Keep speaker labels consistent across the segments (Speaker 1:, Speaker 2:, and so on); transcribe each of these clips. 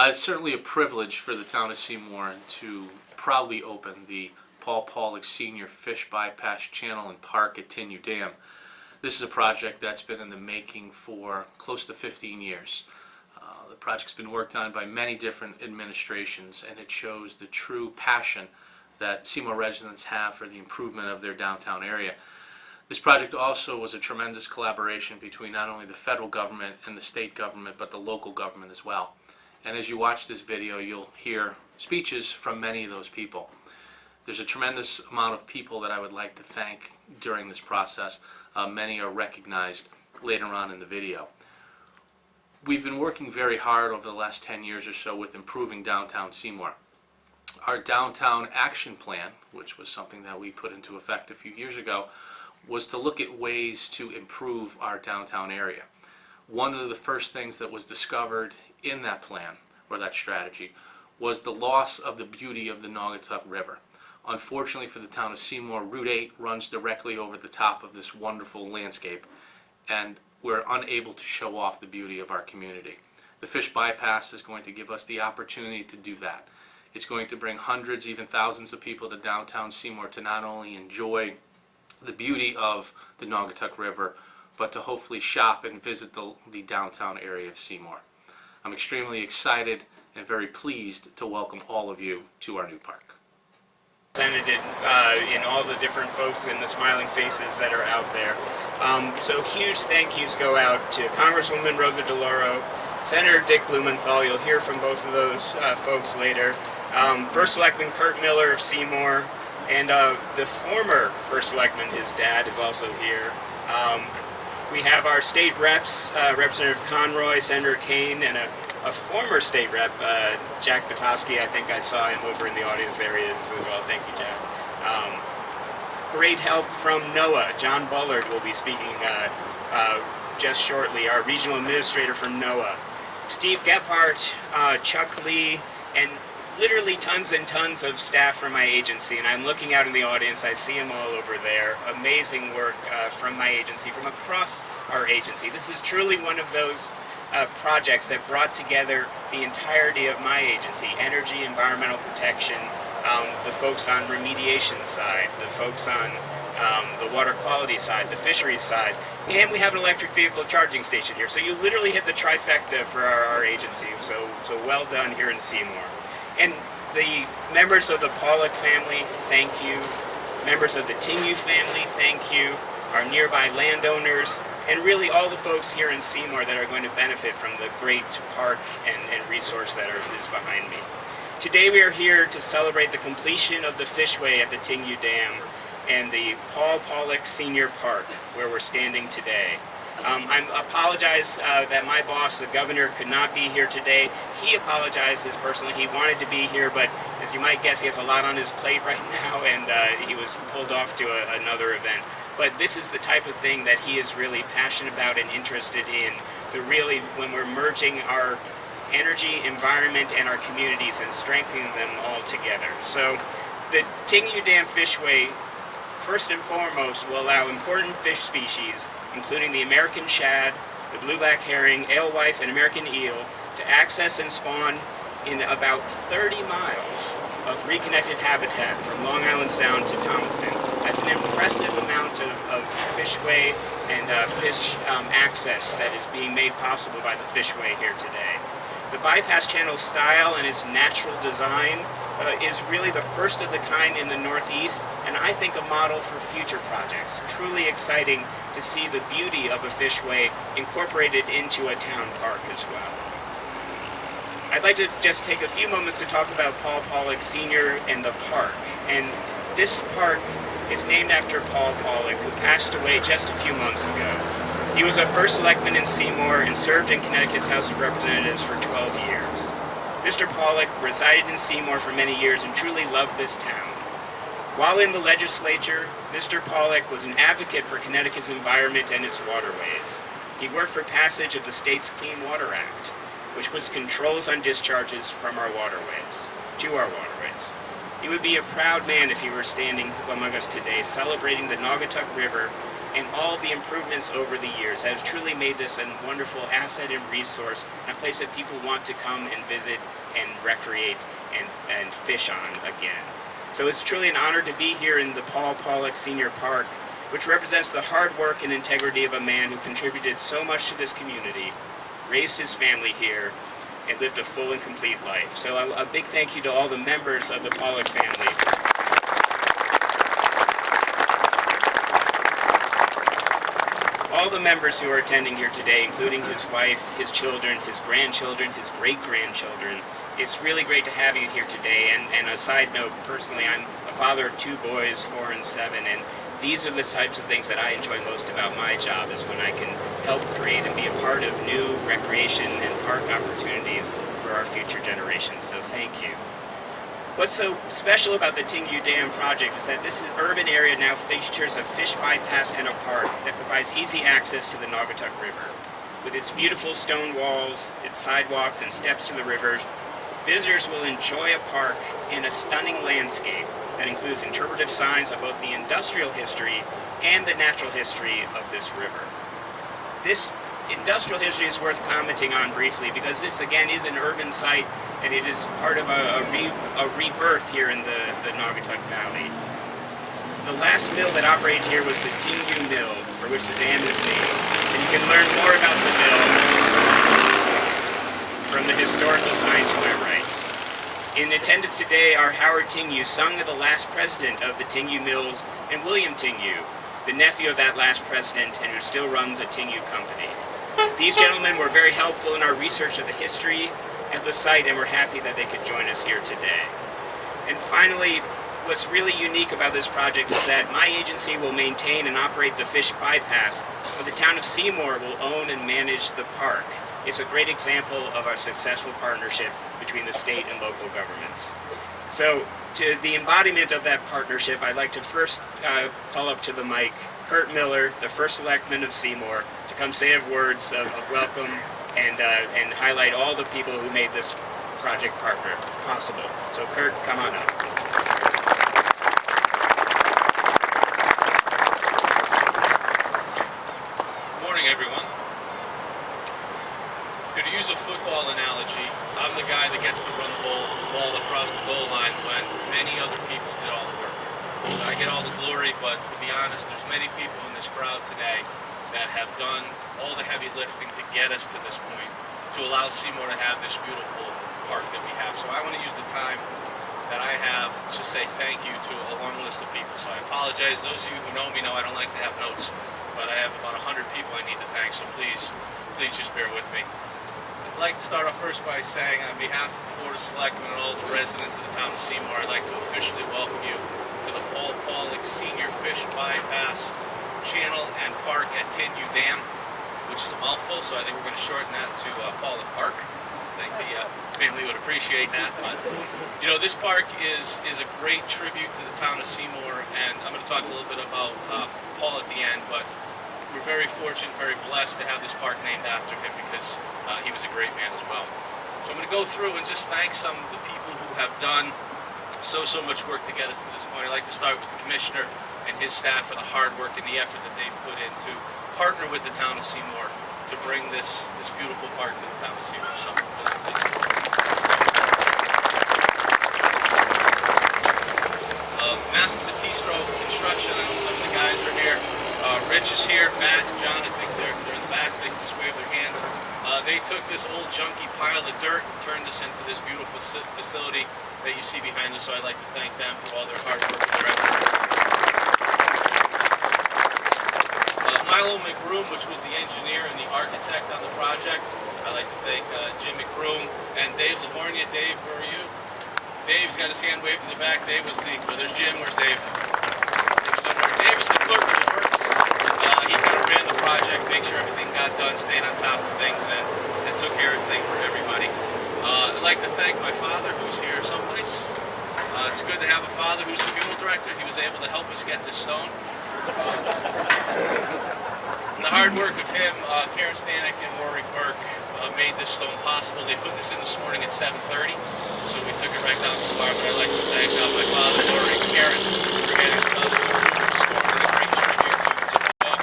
Speaker 1: It's certainly a privilege for the town of Seymour to proudly open the Pawlak Senior Fish Bypass Channel and Park at Tignew Dam. This is a project that's been in the making for close to 15 years. The project's been worked on by many different administrations, and it shows the true passion that Seymour residents have for the improvement of their downtown area. This project also was a tremendous collaboration between not only the federal government and the state government, but the local government as well. And as you watch this video, you'll hear speeches from many of those people. There's a tremendous amount of people that I would like to thank during this process. Many are recognized later on in the video. We've been working very hard over the last 10 years or so with improving downtown Seymour. Our downtown action plan, which was something that we put into effect a few years ago, was to look at ways to improve our downtown area. One of the first things that was discovered in that plan, or that strategy, was the loss of the beauty of the Naugatuck River. Unfortunately for the town of Seymour, Route 8 runs directly over the top of this wonderful landscape, and we're unable to show off the beauty of our community. The fish bypass is going to give us the opportunity to do that. It's going to bring hundreds, even thousands of people to downtown Seymour to not only enjoy the beauty of the Naugatuck River, but to hopefully shop and visit the downtown area of Seymour. I'm extremely excited and very pleased to welcome all of you to our new park.
Speaker 2: Presented in all the different folks and the smiling faces that are out there. So huge thank yous go out to Congresswoman Rosa DeLauro, Senator Dick Blumenthal. You'll hear from both of those folks later. First Selectman Kurt Miller of Seymour, and the former First Selectman, his dad, is also here. We have our state reps, Representative Conroy, Senator Kane, and a former state rep, Jack Petoskey. I think I saw him over in the audience areas as well. Thank you, Jack. Great help from NOAA. John Bullard will be speaking just shortly, our regional administrator from NOAA. Steve Gephardt, Chuck Lee, and literally tons and tons of staff from my agency. And I'm looking out in the audience, I see them all over there. Amazing work from my agency, from across our agency. This is truly one of those projects that brought together the entirety of my agency: energy, environmental protection, the folks on remediation side, the folks on the water quality side, the fisheries side, and we have an electric vehicle charging station here. So you literally hit the trifecta for our agency. So well done here in Seymour. And the members of the Pawlak family, thank you. Members of the Tignew family, thank you. Our nearby landowners, and really all the folks here in Seymour that are going to benefit from the great park and resource that is behind me. Today we are here to celebrate the completion of the Fishway at the Tignew Dam and the Paul Pawlak Senior Park, where we're standing today. I apologize that my boss, the governor, could not be here today. He apologizes personally. He wanted to be here, but as you might guess, he has a lot on his plate right now, and he was pulled off to another event. But this is the type of thing that he is really passionate about and interested in. When we're merging our energy, environment, and our communities and strengthening them all together. So the Tignew Dam Fishway, first and foremost, will allow important fish species, including the American shad, the blueback herring, alewife, and American eel, to access and spawn in about 30 miles of reconnected habitat from Long Island Sound to Thomaston. That's an impressive amount of fishway and fish access that is being made possible by the fishway here today. The bypass channel style and its natural design is really the first of the kind in the Northeast, and I think a model for future projects. Truly exciting to see the beauty of a fishway incorporated into a town park as well. I'd like to just take a few moments to talk about Paul Pawlak Sr. and the park. And this park is named after Paul Pawlak, who passed away just a few months ago. He was a first selectman in Seymour and served in Connecticut's House of Representatives for 12 years. Mr. Pawlak resided in Seymour for many years and truly loved this town. While in the legislature, Mr. Pawlak was an advocate for Connecticut's environment and its waterways. He worked for passage of the state's Clean Water Act, which puts controls on discharges from our waterways, to our waterways. He would be a proud man if he were standing among us today, celebrating the Naugatuck River and all the improvements over the years has truly made this a wonderful asset and resource, and a place that people want to come and visit and recreate and fish on again. So it's truly an honor to be here in the Pawlak Senior Park, which represents the hard work and integrity of a man who contributed so much to this community, raised his family here, and lived a full and complete life. So a big thank you to all the members of the Pawlak family. All the members who are attending here today, including his wife, his children, his grandchildren, his great-grandchildren. It's really great to have you here today. And a side note, personally, I'm a father of 2 boys, 4 and 7, and these are the types of things that I enjoy most about my job, is when I can help create and be a part of new recreation and park opportunities for our future generations. So thank you. What's so special about the Tingyu Dam project is that this urban area now features a fish bypass and a park that provides easy access to the Naugatuck River. With its beautiful stone walls, its sidewalks, and steps to the river, visitors will enjoy a park and a stunning landscape that includes interpretive signs of both the industrial history and the natural history of this river. This industrial history is worth commenting on briefly because this again is an urban site, and it is part of a rebirth here in the Naugatuck Valley. The last mill that operated here was the Tingyu Mill, for which the dam is named, and you can learn more about the mill from the historical sign to my right. In attendance today are Howard Tingyu, son of the last president of the Tingyu Mills, and William Tingyu, the nephew of that last president and who still runs a Tingyu company. These gentlemen were very helpful in our research of the history of the site, and we're happy that they could join us here today. And finally, what's really unique about this project is that my agency will maintain and operate the fish bypass, but the town of Seymour will own and manage the park. It's a great example of our successful partnership between the state and local governments. So, to the embodiment of that partnership, I'd like to first call up to the mic Kurt Miller, the first selectman of Seymour, to come say a words of welcome and highlight all the people who made this project partner possible. So Kurt, come on up.
Speaker 3: Good morning, everyone. To use a football analogy, I'm the guy that gets to run the ball across the goal line when many other people did all the work. So I get all the glory, but to be honest, there's many people in this crowd today that have done all the heavy lifting to get us to this point, to allow Seymour to have this beautiful park that we have. So I want to use the time that I have to say thank you to a long list of people. So I apologize. Those of you who know me know I don't like to have notes, but I have about 100 people I need to thank, so please just bear with me. I'd like to start off first by saying, on behalf of the Board of Selectmen and all the residents of the town of Seymour, I'd like to officially welcome you to the Pawlak Senior Fish Bypass Channel and Park at Tingyu Dam, which is a mouthful, so I think we're going to shorten that to Pawlak Park. I think the family would appreciate that. But you know, this park is a great tribute to the town of Seymour, and I'm going to talk a little bit about Paul at the end, but we're very fortunate, very blessed to have this park named after him because he was a great man as well. So I'm going to go through and just thank some of the people who have done so much work to get us to this point. I'd like to start with the commissioner and his staff for the hard work and the effort that they've put in to partner with the town of Seymour to bring this beautiful park to the town of Seymour. So, Master Batistro Construction, I know some of the guys are here. Rich is here, Matt and John, I think they're in the back, they can just wave their hands. They took this old junky pile of dirt and turned this into this beautiful facility that you see behind us, so I'd like to thank them for all their hard work and their effort. Milo McBroom, which was the engineer and the architect on the project. I'd like to thank Jim McBroom and Dave Livornia. Dave, where are you? Dave's got his hand waved in the back. Dave was the, well, there's Jim, where's Dave? Dave's somewhere. Dave is the clerk of the works. He kind of ran the project, made sure everything got done, stayed on top of things, and took care of everything for everybody. I'd like to thank my father, who's here someplace. It's good to have a father who's a funeral director. He was able to help us get this stone. And the hard work of him, Karen Stanek and Rory Burke made this stone possible. They put this in this morning at 7:30, so we took it right down to the bar. But I'd like to thank my father, Rory, and Karen for getting this beautiful stone and a great tribute to Bob.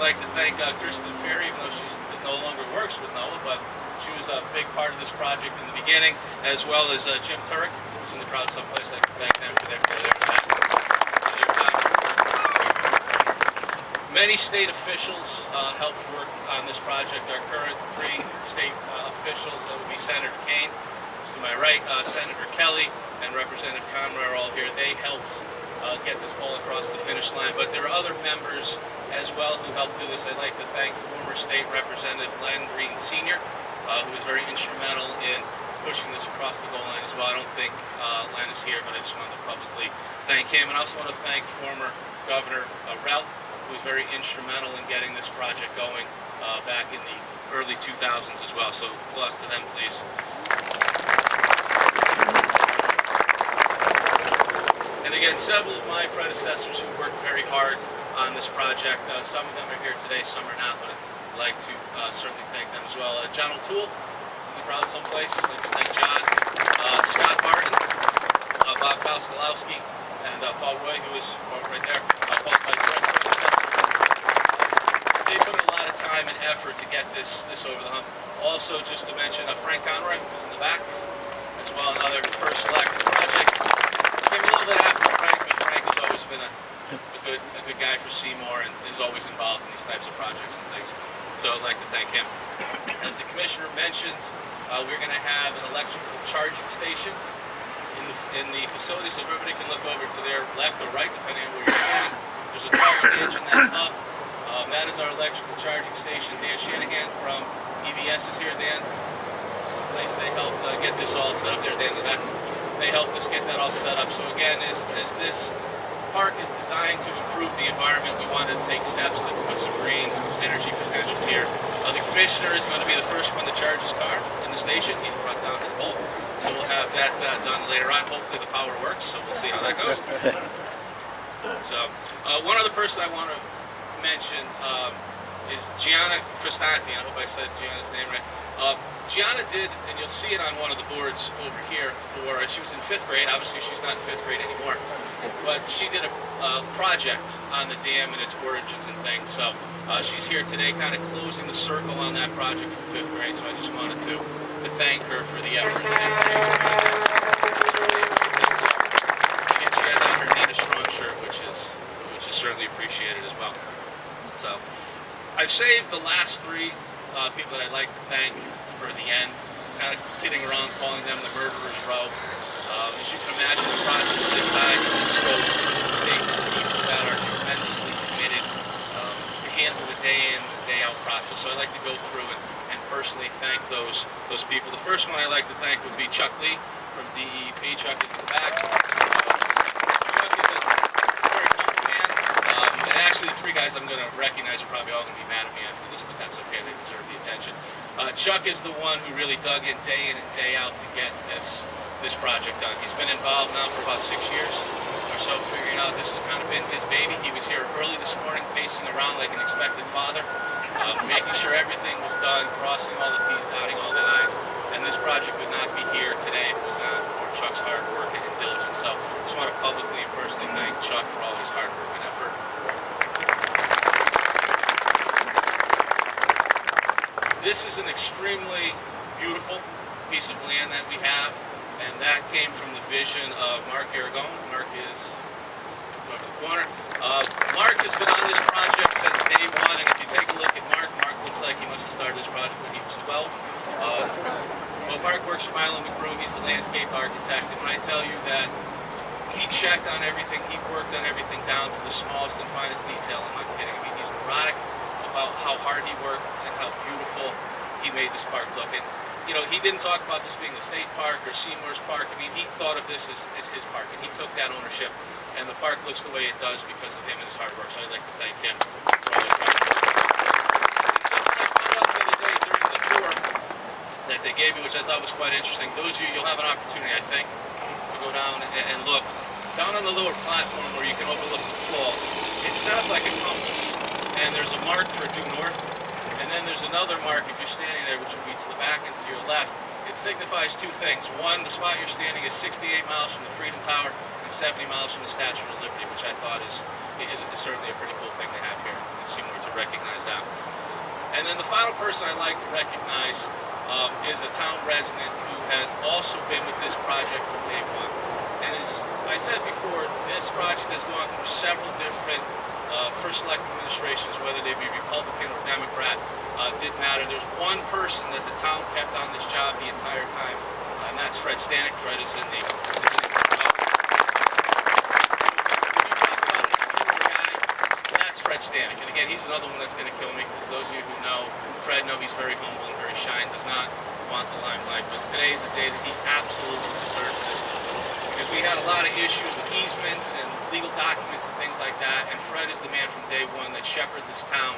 Speaker 3: like to thank Kristen Ferry, even though she no longer works with NOAA, but she was a big part of this project in the beginning, as well as Jim Turek, who's in the crowd someplace. I'd like to thank them for their time. Many state officials helped work on this project. Our current 3 state officials, that would be Senator Kane, who's to my right, Senator Kelly, and Representative Conroy are all here. They helped get this ball across the finish line. But there are other members as well who helped do this. I'd like to thank former State Representative Len Green Sr., who was very instrumental in pushing this across the goal line as well. I don't think Len is here, but I just wanted to publicly thank him. And I also want to thank former Governor Rel, who was very instrumental in getting this project going back in the early 2000s as well. So applause to them, please. And again, several of my predecessors who worked very hard on this project. Some of them are here today, some are not, but I'd like to certainly thank them as well. John O'Toole, who's in the crowd someplace. I'd like to thank John. Scott Martin, Bob Koskolowski, and Paul Roy, who was right there. They put a lot of time and effort to get this over the hump. Also, just to mention Frank Conroy, who's in the back, as well, another first select in the project. Came a little bit after Frank, but Frank has always been a good guy for Seymour and is always involved in these types of projects and things. So I'd like to thank him. As the commissioner mentioned, we're going to have an electrical charging station in the facility, so everybody can look over to their left or right, depending on where you're standing. There's a tall stanchion that's up. That is our electrical charging station. Dan Shanahan from EVS is here. Dan, they helped get this all set up. There's Dan in the back. They helped us get that all set up. So again, as this park is designed to improve the environment, we wanted to take steps to put some green energy potential here. The commissioner is going to be the first one to charge his car in the station. He's brought down his volt. So we'll have that done later on. Hopefully the power works, so we'll see how that goes. So one other person I want to mention is Gianna Cristanti. I hope I said Gianna's name right. Gianna did, and you'll see it on one of the boards over here, she was in 5th grade. Obviously she's not in 5th grade anymore, but she did a project on the dam and its origins and things. So she's here today kind of closing the circle on that project for 5th grade, so I just wanted to thank her for the effort. Again, she has on her Nina Strong shirt, which is certainly appreciated as well. So I've saved the last 3 people that I'd like to thank for the end, kind of kidding around, calling them the murderer's row. As you can imagine, the project of this size and scope takes people that are tremendously committed to handle the day in, day out process. So I'd like to go through and personally thank those people. The first one I'd like to thank would be Chuck Lee from DEP. Chuck is in the back. Chuck is a very humble man. And actually, the 3 guys I'm going to recognize are probably all going to be mad at me after this, but that's okay. They deserve the attention. Chuck is the one who really dug in and day out to get this project done. He's been involved now for about 6 years or so, figuring out this has kind of been his baby. He was here early this morning, pacing around like an expected father, making sure everything was done, crossing all the T's, dotting all the I's. And this project would not be here today if it was not for Chuck's hard work and diligence. So I just want to publicly and personally thank Chuck for all his hard work and effort. This is an extremely beautiful piece of land that we have, and that came from the vision of Mark Aragon. Mark is over the corner. Mark has been on this project since day one, and if you take a look at Mark looks like he must have started this project when he was 12. Well, Mark works for Milo McBroom. He's the landscape architect, and when I tell you that he checked on everything, he worked on everything down to the smallest and finest detail, I'm not kidding. I mean, he's neurotic about how hard he worked and how beautiful he made this park look. And you know, he didn't talk about this being the state park or Seymour's park. I mean, he thought of this as his park, and he took that ownership. And the park looks the way it does because of him and his hard work. So I'd like to thank him for all his hard work. And something I found out the other day during the tour that they gave me, which I thought was quite interesting. Those of you'll have an opportunity, I think, to go down and look. Down on the lower platform where you can overlook the falls, it's set up like a compass. And there's a mark for due north. And then there's another mark if you're standing there, which would be to the back and to your left. It signifies 2 things. One, the spot you're standing is 68 miles from the Freedom Tower, and 70 miles from the Statue of Liberty, which I thought is certainly a pretty cool thing to have here in Seymour, to recognize that. And then the final person I'd like to recognize is a town resident who has also been with this project from day one. And as I said before, this project has gone through several different first select administrations, whether they be Republican or Democrat, didn't matter. There's one person that the town kept on this job the entire time, and that's Fred Stanek. Fred is in the that's Fred Stanek. And again, he's another one that's going to kill me, because those of you who know Fred know he's very humble and very shy and does not want the limelight. But today is the day that he absolutely deserves this, because we had a lot of issues with easements and legal documents and things like that, and Fred is the man from day one that shepherded this town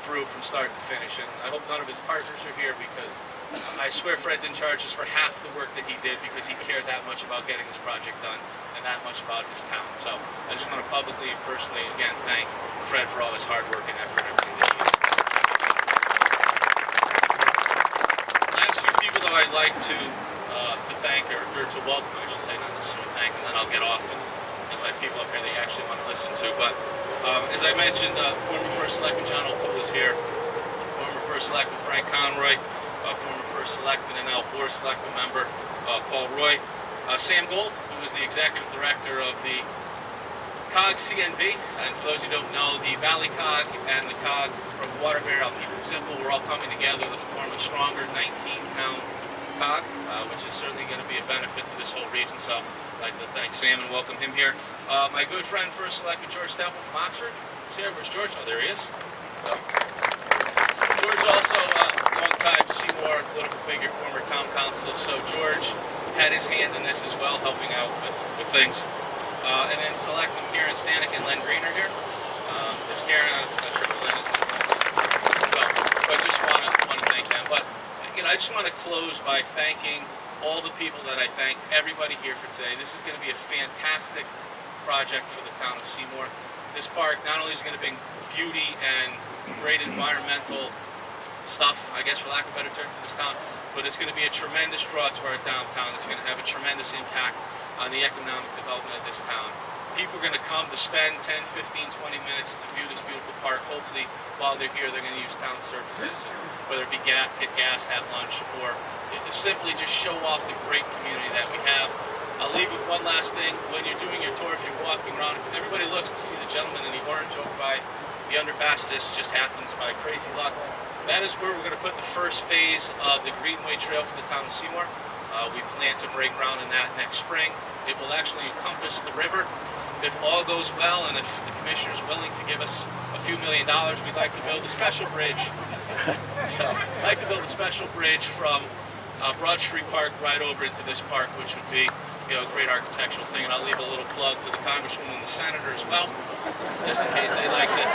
Speaker 3: through from start to finish. And I hope none of his partners are here, because I swear Fred didn't charge us for half the work that he did, because he cared that much about getting this project done and that much about his town. So I just want to publicly and personally again thank Fred for all his hard work and effort and everything that he is. Last few people though I'd like to thank, or to welcome, I should say, not necessarily thank, and then I'll get off and let people up here that you actually want to listen to. But as I mentioned, former First Selectman John O'Toole is here, former First Selectman Frank Conroy, former First Selectman and now Board of Selectmen member Pawlak, Sam Gold, who is the Executive Director of the COG CNV, and for those who don't know, the Valley COG and the COG from Waterbury, I'll keep it simple, we're all coming together to form a stronger 19-town COG, which is certainly going to be a benefit to this whole region. So I'd like to thank Sam and welcome him here. My good friend, First Selectman George Temple from Oxford, is here. Where's George? Oh, there he is. George also long-time Seymour political figure, former town council. So George had his hand in this as well, helping out with things. And then Selectman Karen Stanek and Len Green are here. There's Karen. I'm not sure who Len is. But just want to thank them. But I just want to close by thanking all the people that I thanked, everybody here for today. This is going to be a fantastic project for the town of Seymour. This park not only is going to bring beauty and great environmental stuff, I guess for lack of a better term, to this town, but it's going to be a tremendous draw to our downtown. It's going to have a tremendous impact on the economic development of this town. People are going to come to spend 10, 15, 20 minutes to view this beautiful park. Hopefully, while they're here, they're going to use town services, whether it be get gas, have lunch, or simply just show off the great community that we have. I'll leave with one last thing. When you're doing your tour, if you're walking around, if everybody looks to see the gentleman in the orange over by the underpass, this just happens by crazy luck. That is where we're going to put the first phase of the Greenway Trail for the town of Seymour. We plan to break ground in that next spring. It will actually encompass the river. If all goes well, and if the commissioner is willing to give us a few $1 million, we'd like to build a special bridge. So, I'd like to build a special bridge from Broad Street Park right over into this park, which would be a great architectural thing. And I'll leave a little plug to the congresswoman and the senator as well, just in case they liked it.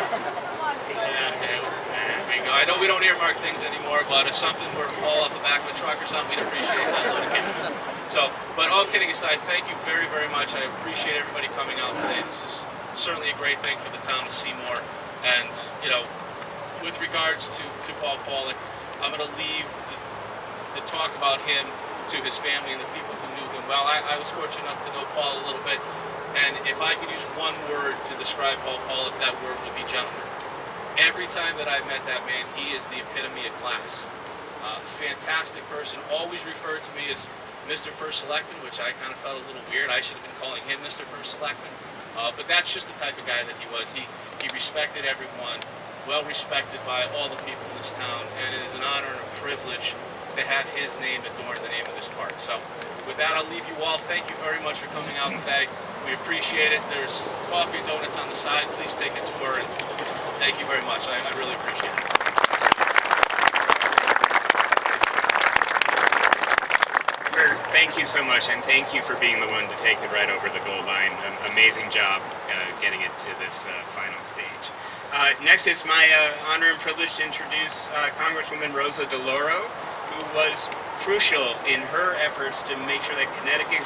Speaker 3: I know we don't earmark things anymore, but if something were to fall off the back of a truck or something, we'd appreciate that load of cash. So, but all kidding aside, thank you very, very much. I appreciate everybody coming out today. This is certainly a great thing for the town of Seymour. And, with regards to Paul Pawlak, I'm going to leave the talk about him to his family and the people who knew him well. I was fortunate enough to know Paul a little bit, and if I could use one word to describe Paul Pawlak, that word would be gentleman. Every time that I've met that man, he is the epitome of class. Fantastic person, always referred to me as Mr. First Selectman, which I kind of felt a little weird. I should have been calling him Mr. First Selectman. But that's just the type of guy that he was. He respected everyone, well respected by all the people in this town, and it is an honor and a privilege to have his name adorn the name of this park. So with that, I'll leave you all. Thank you very much for coming out today. We appreciate it. There's coffee and donuts on the side. Please take a tour, and thank you very much. I really appreciate it.
Speaker 2: Thank you so much, and thank you for being the one to take it right over the goal line. Amazing job getting it to this final stage. Next, it's my honor and privilege to introduce Congresswoman Rosa DeLauro, who was crucial in her efforts to make sure that Connecticut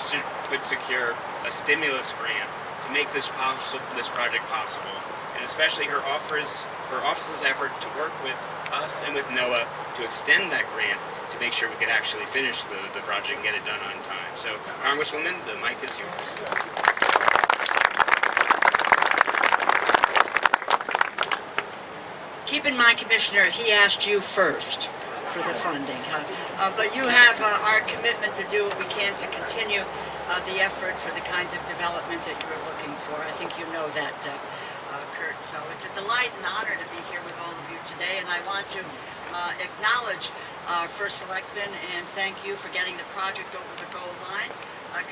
Speaker 2: could secure a stimulus grant to make this project possible, and especially her office's effort to work with us and with NOAA to extend that grant to make sure we could actually finish the project and get it done on time. So, Congresswoman, the mic is yours.
Speaker 4: in mind, Commissioner, he asked you first for the funding. But you have our commitment to do what we can to continue the effort for the kinds of development that you are looking for. I think you know that, Kurt. So it's a delight and honor to be here with all of you today, and I want to acknowledge First Selectman and thank you for getting the project over the goal line.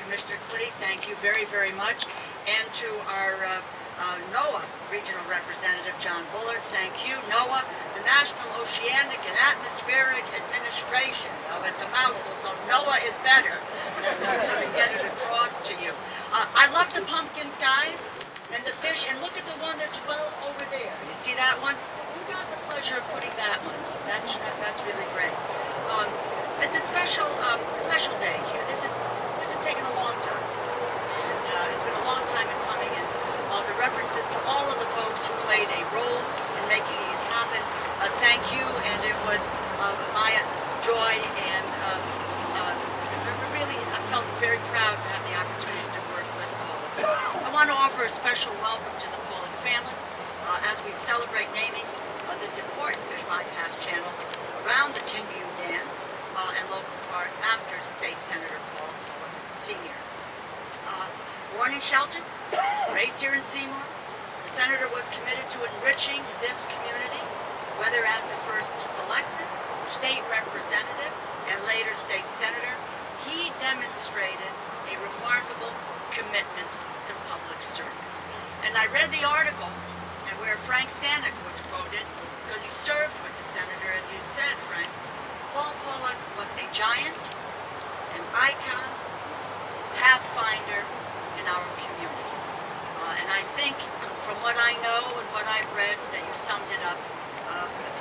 Speaker 4: Commissioner Klee, thank you very, very much. And to our NOAA Regional Representative John Bullard, thank you. NOAA, the National Oceanic and Atmospheric Administration. Oh, it's a mouthful, so NOAA is better. So we get it across to you. I love the pumpkins, guys, and the fish, and look at the one that's well over there. You see that one? Who got the pleasure of putting that one up? That's really great. It's a special day here. This has taken a long time, and it's been a long time in coming. And the references to all of the folks who played a role in making it happen, thank you. And it was my joy, and really, I felt very proud to have the opportunity to work with all of you. I want to offer a special welcome to the Pawlak family as we celebrate naming this important fish bypass channel around the Tingu Dam and local park after State Senator Paul Pawlak Sr. Born in Shelton, raised here in Seymour, the senator was committed to enriching this community, whether as the first selectman, state representative, and later state senator. He demonstrated a remarkable commitment to public service. And I read the article and where Frank Stanek was quoted, because you served with the senator, and you said, Frank, Paul Pawlak was a giant, an icon, pathfinder in our community. And I think, from what I know and what I've read, that you summed it up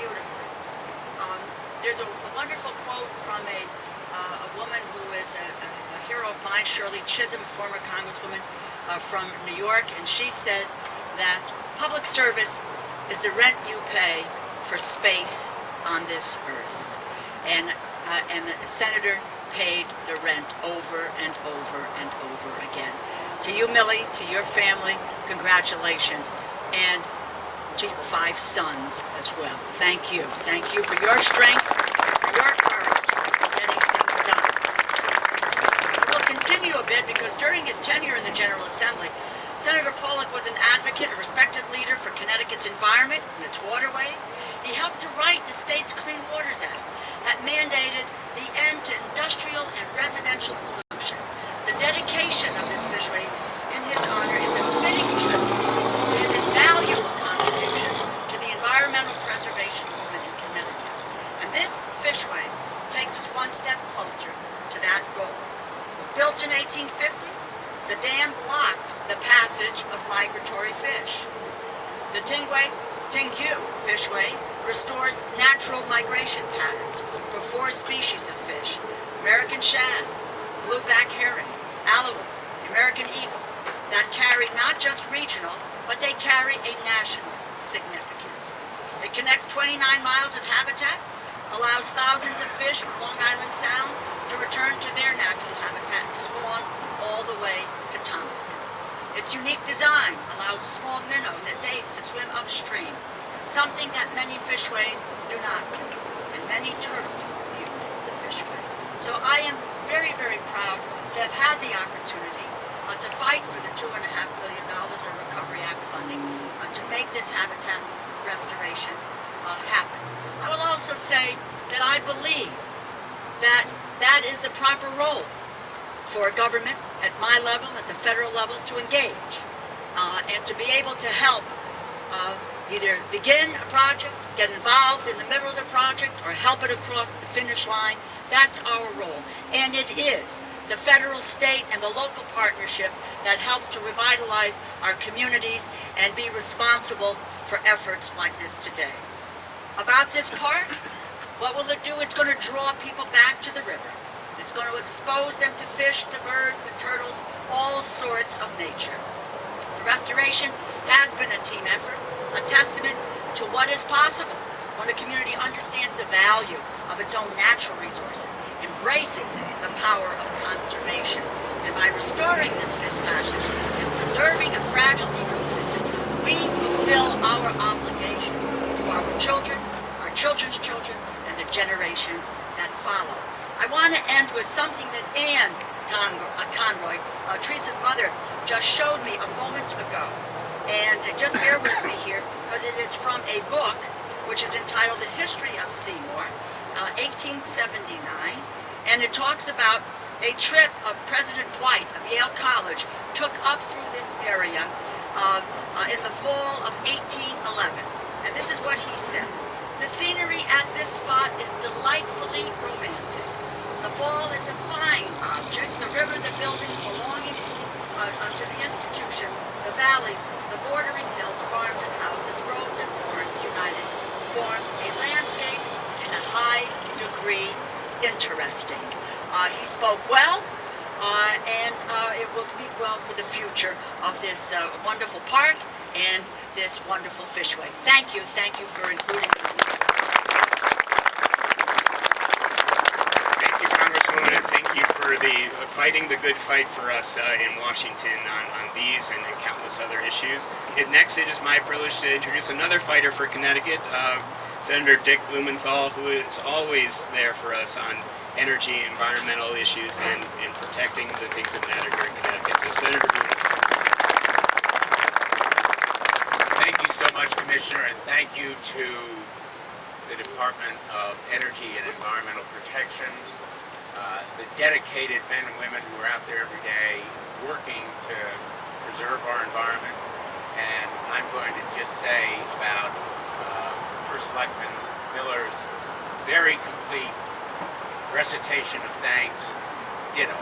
Speaker 4: beautifully. There's a wonderful quote from a woman who is a hero of mine, Shirley Chisholm, former congresswoman from New York, and she says that public service is the rent you pay for space on this earth. And the senator paid the rent over and over and over again. To you, Millie, to your family, congratulations. And to 5 sons as well. Thank you. Thank you for your strength, for your courage in getting things done. We'll continue a bit because during his tenure in the General Assembly, Senator Pawlak was an advocate, a respected leader for Connecticut's environment and its waterways. He helped to write the state's Clean Waters Act that mandated the end to industrial and residential pollution. The dedication of this fishway in his honor is a fitting tribute to his invaluable contributions to the environmental preservation movement in Connecticut. And this fishway takes us one step closer to that goal. It was built in 1850. The dam blocked the passage of migratory fish. The Tingu fishway restores natural migration patterns for 4 species of fish: American shad, blueback herring, alawood, American eagle, that carry not just regional, but they carry a national significance. It connects 29 miles of habitat, allows thousands of fish from Long Island Sound to return to their natural habitat and spawn all the way to Thomaston. Its unique design allows small minnows and dace to swim upstream, something that many fishways do not do, and many turtles use the fishway. So I am very, very proud to have had the opportunity to fight for the $2.5 billion in Recovery Act funding to make this habitat restoration happen. I will also say that I believe that that is the proper role for government at my level, at the federal level, to engage and to be able to help either begin a project, get involved in the middle of the project, or help it across the finish line. That's our role. And it is the federal, state, and the local partnership that helps to revitalize our communities and be responsible for efforts like this today. About this park, what will it do? It's going to draw people back to the river. It's going to expose them to fish, to birds, to turtles, all sorts of nature. The restoration has been a team effort, a testament to what is possible when a community understands the value of its own natural resources, embraces the power of conservation, and by restoring this fish passage and preserving a fragile ecosystem, we fulfill our obligation to our children, our children's children, and the generations that follow. I want to end with something that Anne Conroy, Teresa's mother, just showed me a moment ago. And just bear with me here, because it is from a book which is entitled The History of Seymour, 1879, and it talks about a trip of President Dwight of Yale College took up through this area in the fall of 1811. And this is what he said. The scenery at this spot is delightfully romantic. The fall is a fine object. The river, the buildings belonging to the institution, the valley, the bordering hills, farms and houses, groves and forests united form a landscape in a high degree interesting. He spoke well, and it will speak well for the future of this wonderful park and this wonderful fishway. Thank you for including me.
Speaker 2: Thank you, Congresswoman, and thank you for fighting the good fight for us in Washington on these and countless other issues. Next, it is my privilege to introduce another fighter for Connecticut, Senator Dick Blumenthal, who is always there for us on energy, environmental issues, and protecting the things that matter here in Connecticut. So, Senator Blumenthal.
Speaker 5: Thank you so much, Commissioner, and thank you to the Department of Energy and Environmental Protection, the dedicated men and women who are out there every day working to preserve our environment. And I'm going to just say about First Selectman Miller's very complete recitation of thanks, ditto.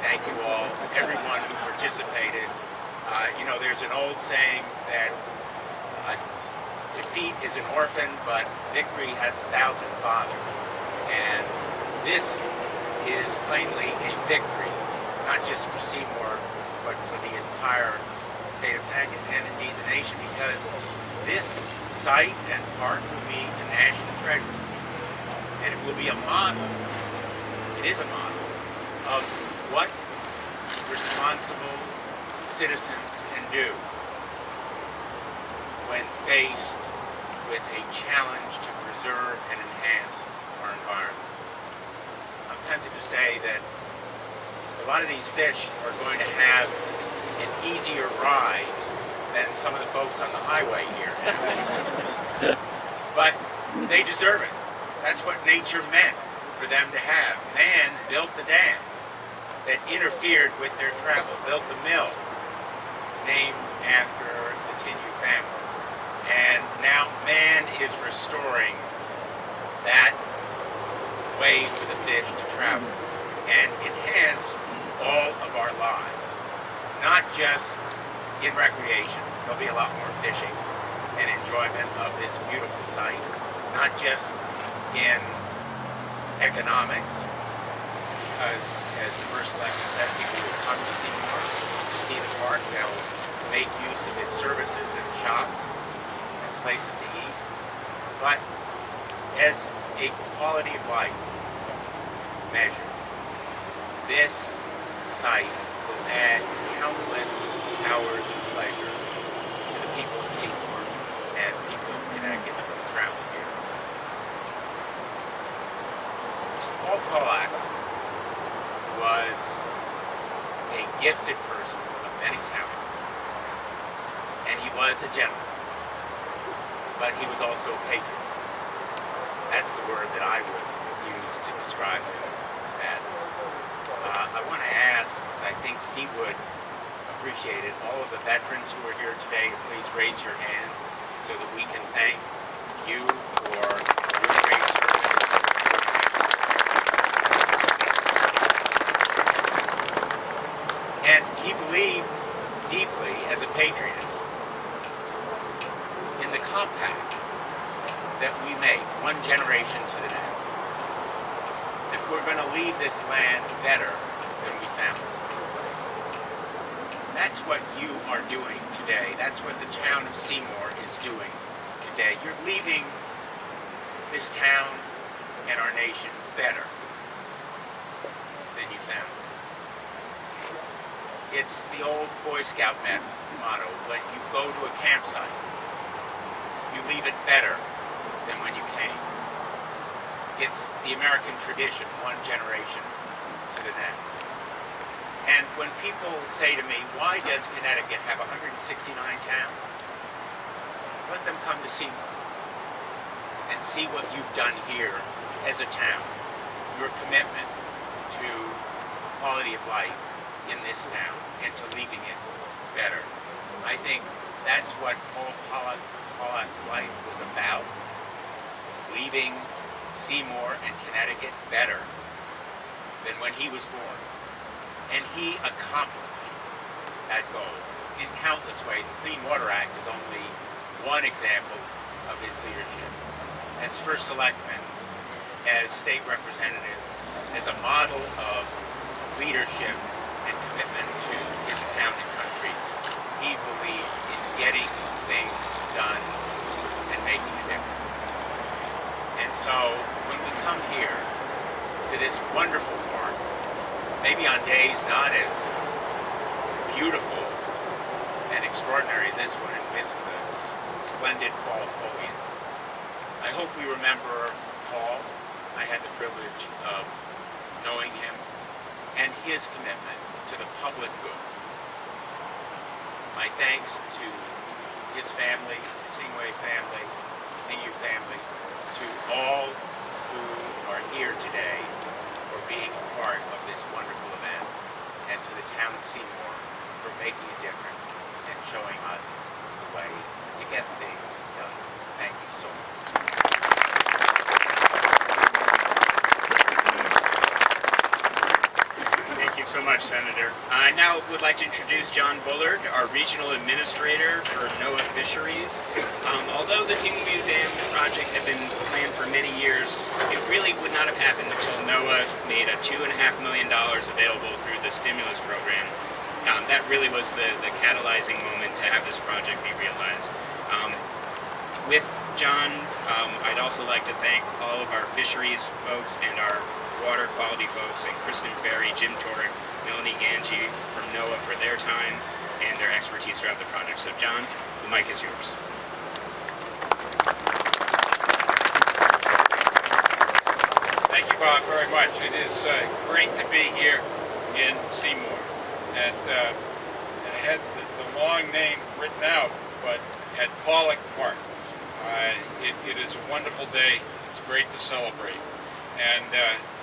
Speaker 5: Thank you all, everyone who participated. You know, there's an old saying that defeat is an orphan, but victory has 1,000 fathers. And this is plainly a victory, not just for Seymour, but for the entire state of Connecticut and indeed the nation, because this site and park will be a national treasure. And it will be a model, it is a model, of what responsible citizens can do when faced with a challenge to preserve and enhance our environment. I'm tempted to say that a lot of these fish are going to have an easier ride than some of the folks on the highway here. But they deserve it. That's what nature meant for them to have. Man built the dam that interfered with their travel, built the mill named after the Tinyu family. And now man is restoring that way for the fish to travel and enhance all of our lives. Not just in recreation, there'll be a lot more fishing and enjoyment of this beautiful site. Not just in economics, because as the First Selectman said, people will come to Seymour to see the park. They'll make use of its services and shops and places to eat. But as a quality of life measure, this site will add countless hours of pleasure to the people of Seymour and people of Connecticut who travel here. Pawlak was a gifted person of many talents, and he was a gentleman, but he was also a patriot. That's the word that I would use to describe him as. I want to ask, I think he would appreciate it, all of the veterans who are here today to please raise your hand so that we can thank you for your great service. And he believed deeply as a patriot in the compact that we make one generation to the next, that we're going to leave this land better than we found it. That's what you are doing today. That's what the town of Seymour is doing today. You're leaving this town and our nation better than you found it. It's the old Boy Scout motto: when you go to a campsite, you leave it better than when you came. It's the American tradition, one generation to the next. And when people say to me, why does Connecticut have 169 towns? Let them come to Seymour and see what you've done here as a town. Your commitment to quality of life in this town and to leaving it better. I think that's what Pawlak's life was about. Leaving Seymour and Connecticut better than when he was born. And he accomplished that goal in countless ways. The Clean Water Act is only one example of his leadership. As first selectman, as state representative, as a model of leadership and commitment to his town and country, he believed in getting things done and making a difference. And so when we come here to this wonderful park, maybe on days not as beautiful and extraordinary as this one in the midst of the splendid fall foliage, I hope we remember Paul. I had the privilege of knowing him and his commitment to the public good. My thanks to his family, the Tingway family, Tingu family, to all who are here today for being a part of this wonderful event, and to the town of Seymour for making a difference and showing us the way to get things done. Thank you so much.
Speaker 2: Thank you so much, Senator. I now would like to introduce John Bullard, our Regional Administrator for NOAA Fisheries. Although the Tingway Dam project had been planned for many years, it really would not have happened until NOAA made a $2.5 million available through the stimulus program. That really was the catalyzing moment to have this project be realized. With John, I'd also like to thank all of our fisheries folks and our water quality folks, like Kristen Ferry, Jim Torek, Melanie Ganji from NOAA for their time and their expertise throughout the project. So John, the mic is yours.
Speaker 6: Thank you, Bob, very much. It is great to be here in Seymour. I had the long name written out, but at Pawlak Park. It is a wonderful day. It's great to celebrate. And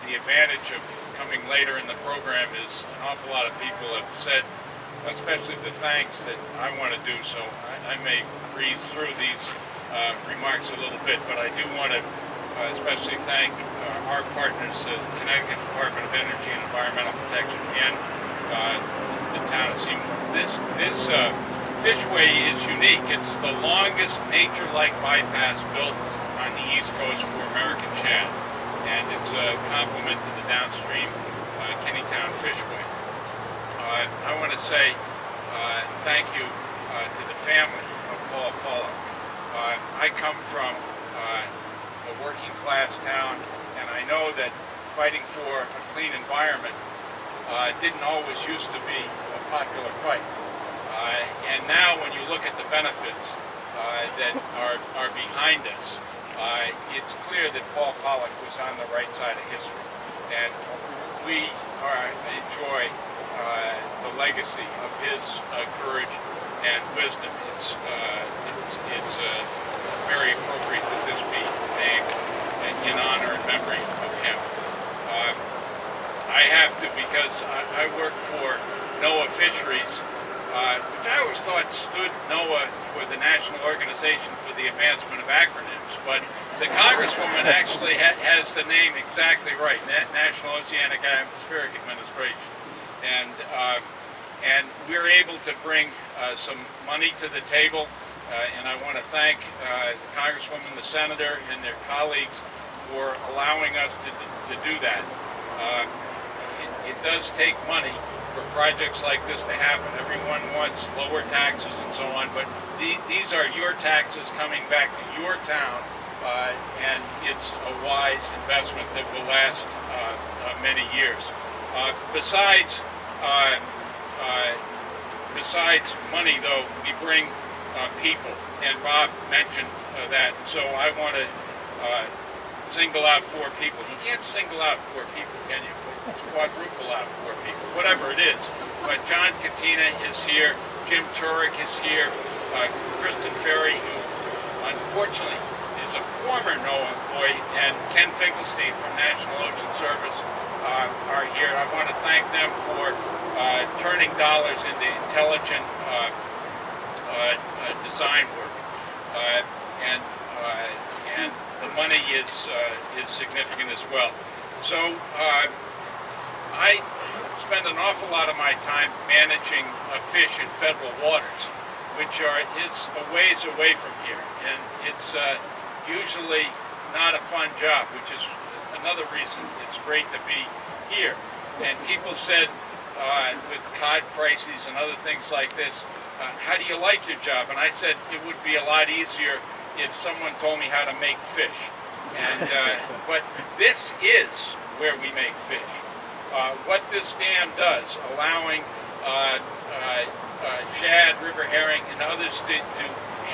Speaker 6: the advantage of coming later in the program is an awful lot of people have said, especially the thanks that I want to do, so I may breeze through these remarks a little bit, but I do want to especially thank our partners, Connecticut Department of Energy and Environmental Protection, and the town of Seymour. This fishway is unique. It's the longest nature-like bypass built on the East Coast for American shad, and it's a complement to the downstream Kennytown Fishway. I want to say thank you to the family of Paul Pawlak. I come from a working class town, and I know that fighting for a clean environment didn't always used to be a popular fight. And now when you look at the benefits that are behind us, it's clear that Paul Pawlak was on the right side of history. And we enjoy the legacy of his courage and wisdom. It's very appropriate that this be named in honor and memory of him. I have to, because I work for NOAA Fisheries, which I always thought stood NOAA for the National Organization for the Advancement of Acronyms, but the Congresswoman actually has the name exactly right, National Oceanic and Atmospheric Administration. And we're able to bring some money to the table, and I want to thank the Congresswoman, the Senator, and their colleagues for allowing us to do that. It does take money for projects like this to happen. Everyone wants lower taxes and so on, but these are your taxes coming back to your town, and it's a wise investment that will last many years. Besides money, though, we bring people, and Bob mentioned that, so I want to single out 4 people. You can't single out 4 people, can you? Quadruple out 4 people, whatever it is. But John Katina is here, Jim Turek is here, Kristen Ferry, who unfortunately is a former NOAA employee, and Ken Finkelstein from National Ocean Service are here. I want to thank them for turning dollars into intelligent design work, and the money is significant as well. So I spend an awful lot of my time managing fish in federal waters, which is a ways away from here, and it's usually not a fun job, which is another reason it's great to be here. And people said with cod crises and other things like this, how do you like your job? And I said it would be a lot easier if someone told me how to make fish. And but this is where we make fish. What this dam does, allowing shad, river herring, and others to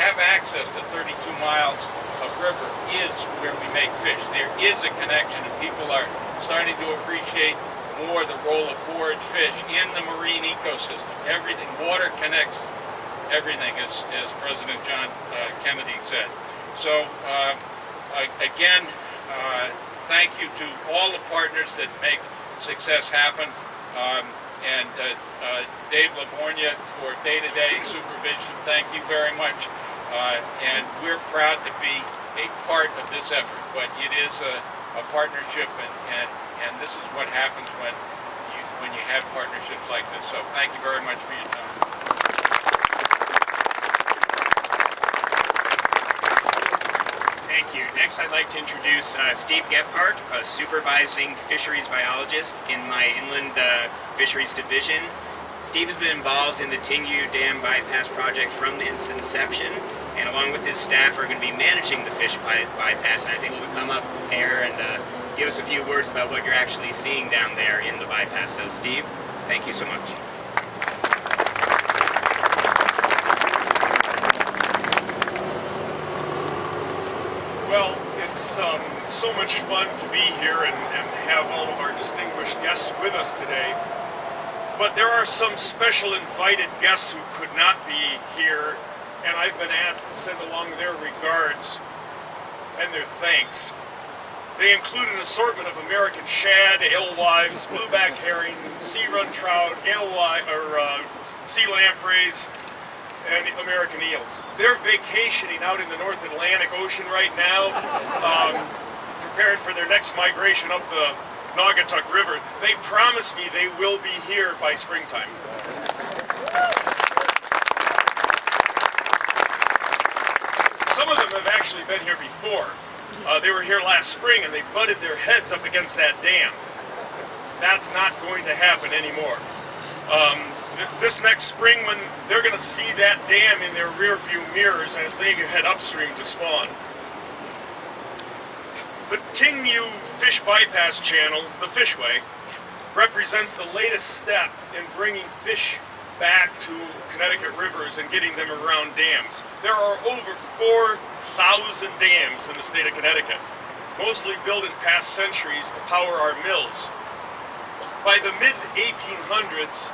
Speaker 6: have access to 32 miles of river, is where we make fish. There is a connection, and people are starting to appreciate more the role of forage fish in the marine ecosystem. Everything, water connects everything, as President John Kennedy said. So again, thank you to all the partners that make success happen, and Dave Lavornia for day-to-day supervision. Thank you very much, and we're proud to be a part of this effort. But it is a partnership, and this is what happens when you have partnerships like this. So thank you very much for your time.
Speaker 2: Thank you. Next, I'd like to introduce Steve Gephardt, a supervising fisheries biologist in my inland fisheries division. Steve has been involved in the Tingyu Dam bypass project from its inception, and along with his staff are going to be managing the fish bypass. And I think we'll come up here and give us a few words about what you're actually seeing down there in the bypass. So, Steve, thank you so much.
Speaker 7: Well, it's so much fun to be here and have all of our distinguished guests with us today. But there are some special invited guests who could not be here, and I've been asked to send along their regards and their thanks. They include an assortment of American shad, alewives, blueback herring, sea-run trout, sea lampreys, and American eels. They're vacationing out in the North Atlantic Ocean right now, preparing for their next migration up the Naugatuck River. They promise me they will be here by springtime. Some of them have actually been here before. They were here last spring and they butted their heads up against that dam. That's not going to happen anymore. This next spring, when they're going to see that dam in their rear view mirrors as they head upstream to spawn. The Tingyu Fish Bypass Channel, the Fishway, represents the latest step in bringing fish back to Connecticut rivers and getting them around dams. There are over 4,000 dams in the state of Connecticut, mostly built in past centuries to power our mills. By the mid-1800s,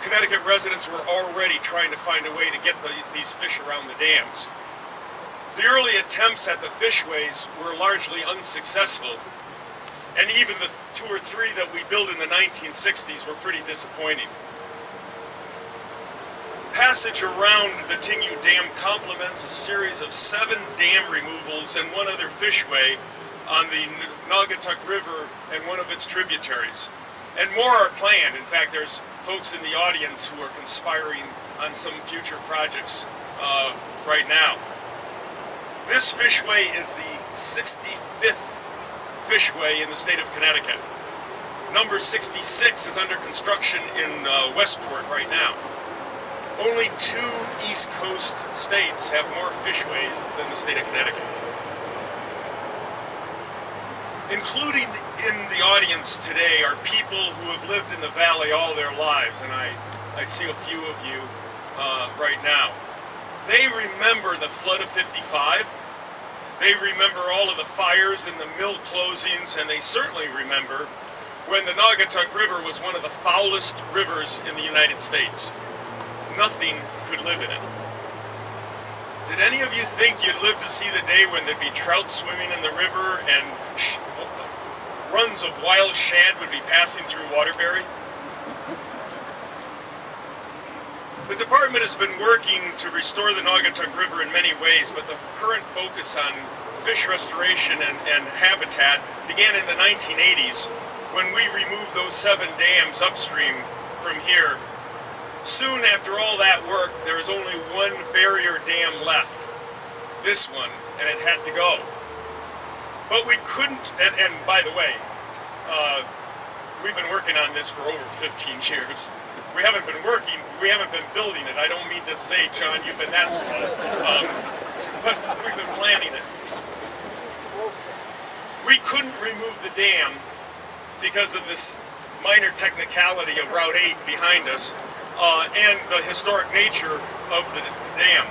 Speaker 7: Connecticut residents were already trying to find a way to get these fish around the dams. The early attempts at the fishways were largely unsuccessful, and even the 2 or 3 that we built in the 1960s were pretty disappointing. Passage around the Tingyu Dam complements a series of 7 dam removals and 1 other fishway on the Naugatuck River and one of its tributaries. And more are planned. In fact, there's folks in the audience who are conspiring on some future projects right now. This fishway is the 65th fishway in the state of Connecticut. Number 66 is under construction in Westport right now. Only 2 East Coast states have more fishways than the state of Connecticut. Including in the audience today are people who have lived in the valley all their lives, and I see a few of you right now. They remember the flood of '55. They remember all of the fires and the mill closings, and they certainly remember when the Naugatuck River was one of the foulest rivers in the United States. Nothing could live in it. Did any of you think you'd live to see the day when there'd be trout swimming in the river and runs of wild shad would be passing through Waterbury? The department has been working to restore the Naugatuck River in many ways, but the current focus on fish restoration and habitat began in the 1980s when we removed those 7 dams upstream from here. Soon after all that work, there was only one barrier dam left, this one, and it had to go. But we couldn't, and by the way, we've been working on this for over 15 years. We haven't been building it. I don't mean to say, John, you've been that slow, but we've been planning it. We couldn't remove the dam because of this minor technicality of Route 8 behind us and the historic nature of the dam.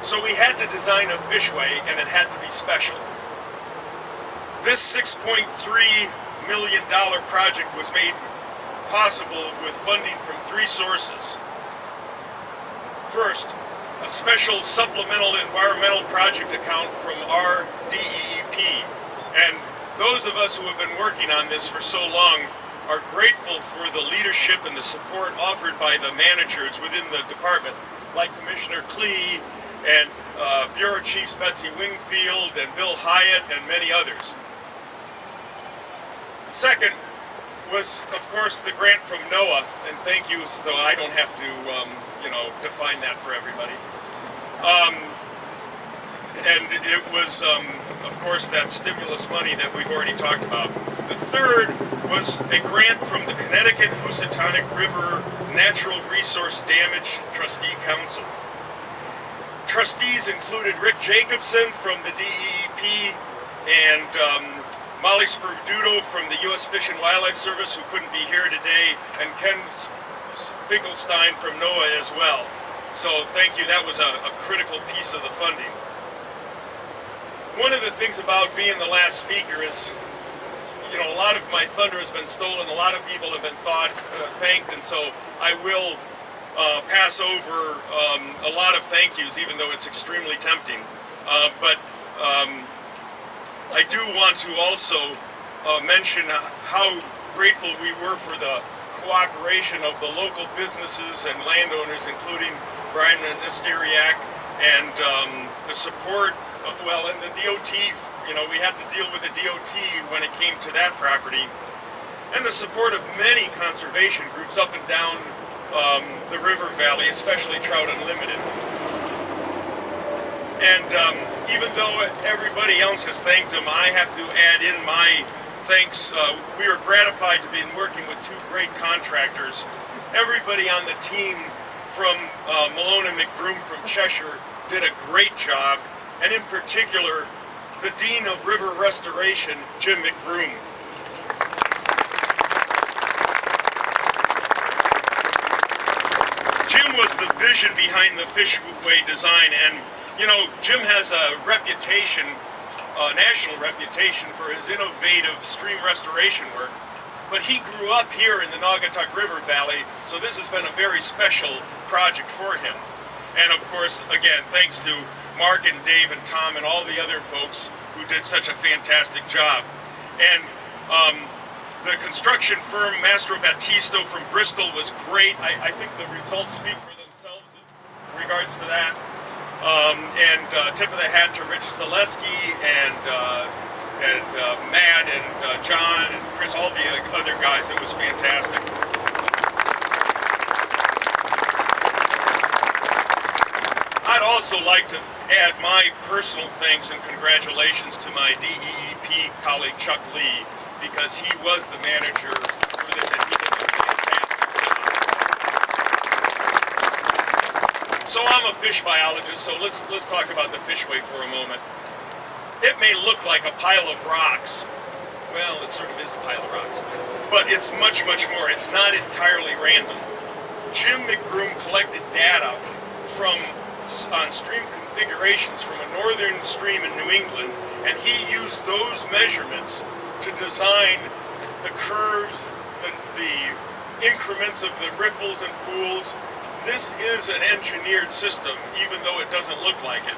Speaker 7: So we had to design a fishway, and it had to be special. This $6.3 million project was made possible with funding from 3 sources. First, a special supplemental environmental project account from our DEEP. And those of us who have been working on this for so long are grateful for the leadership and the support offered by the managers within the department, like Commissioner Klee and Bureau Chiefs Betsy Wingfield and Bill Hyatt and many others. Second was, of course, the grant from NOAA, and thank you, though I don't have to, define that for everybody. And it was, of course, that stimulus money that we've already talked about. The third was a grant from the Connecticut Housatonic River Natural Resource Damage Trustee Council. Trustees included Rick Jacobson from the DEEP and Molly Sperduto from the U.S. Fish and Wildlife Service, who couldn't be here today, and Ken Finkelstein from NOAA as well. So thank you, that was a critical piece of the funding. One of the things about being the last speaker is, a lot of my thunder has been stolen, a lot of people have been thanked, and so I will pass over a lot of thank yous, even though it's extremely tempting. But I do want to also mention how grateful we were for the cooperation of the local businesses and landowners, including Brian Nesteriak, and the support, and the DOT, we had to deal with the DOT when it came to that property, and the support of many conservation groups up and down the river valley, especially Trout Unlimited. And even though everybody else has thanked him, I have to add in my thanks. We are gratified to be working with 2 great contractors. Everybody on the team from Malone and McBroom from Cheshire did a great job, and in particular, the Dean of River Restoration, Jim McBroom. Jim was the vision behind the fishway design, and Jim has a reputation, a national reputation for his innovative stream restoration work, but he grew up here in the Naugatuck River Valley, so this has been a very special project for him. And of course, again, thanks to Mark and Dave and Tom and all the other folks who did such a fantastic job. And the construction firm, Mastro Battisto from Bristol, was great. I think the results speak for themselves in regards to that. And tip of the hat to Rich Zaleski and Matt and John and Chris, all the other guys. It was fantastic. I'd also like to add my personal thanks and congratulations to my DEEP colleague Chuck Lee, because he was the manager for this, and he did a fantastic job. So I'm a fish biologist, so let's talk about the fishway for a moment. It may look like a pile of rocks. Well, it sort of is a pile of rocks, but it's much, much more. It's not entirely random. Jim McBroom collected data from on stream configurations from a northern stream in New England, and he used those measurements to design the curves, the increments of the riffles and pools. This is an engineered system, even though it doesn't look like it.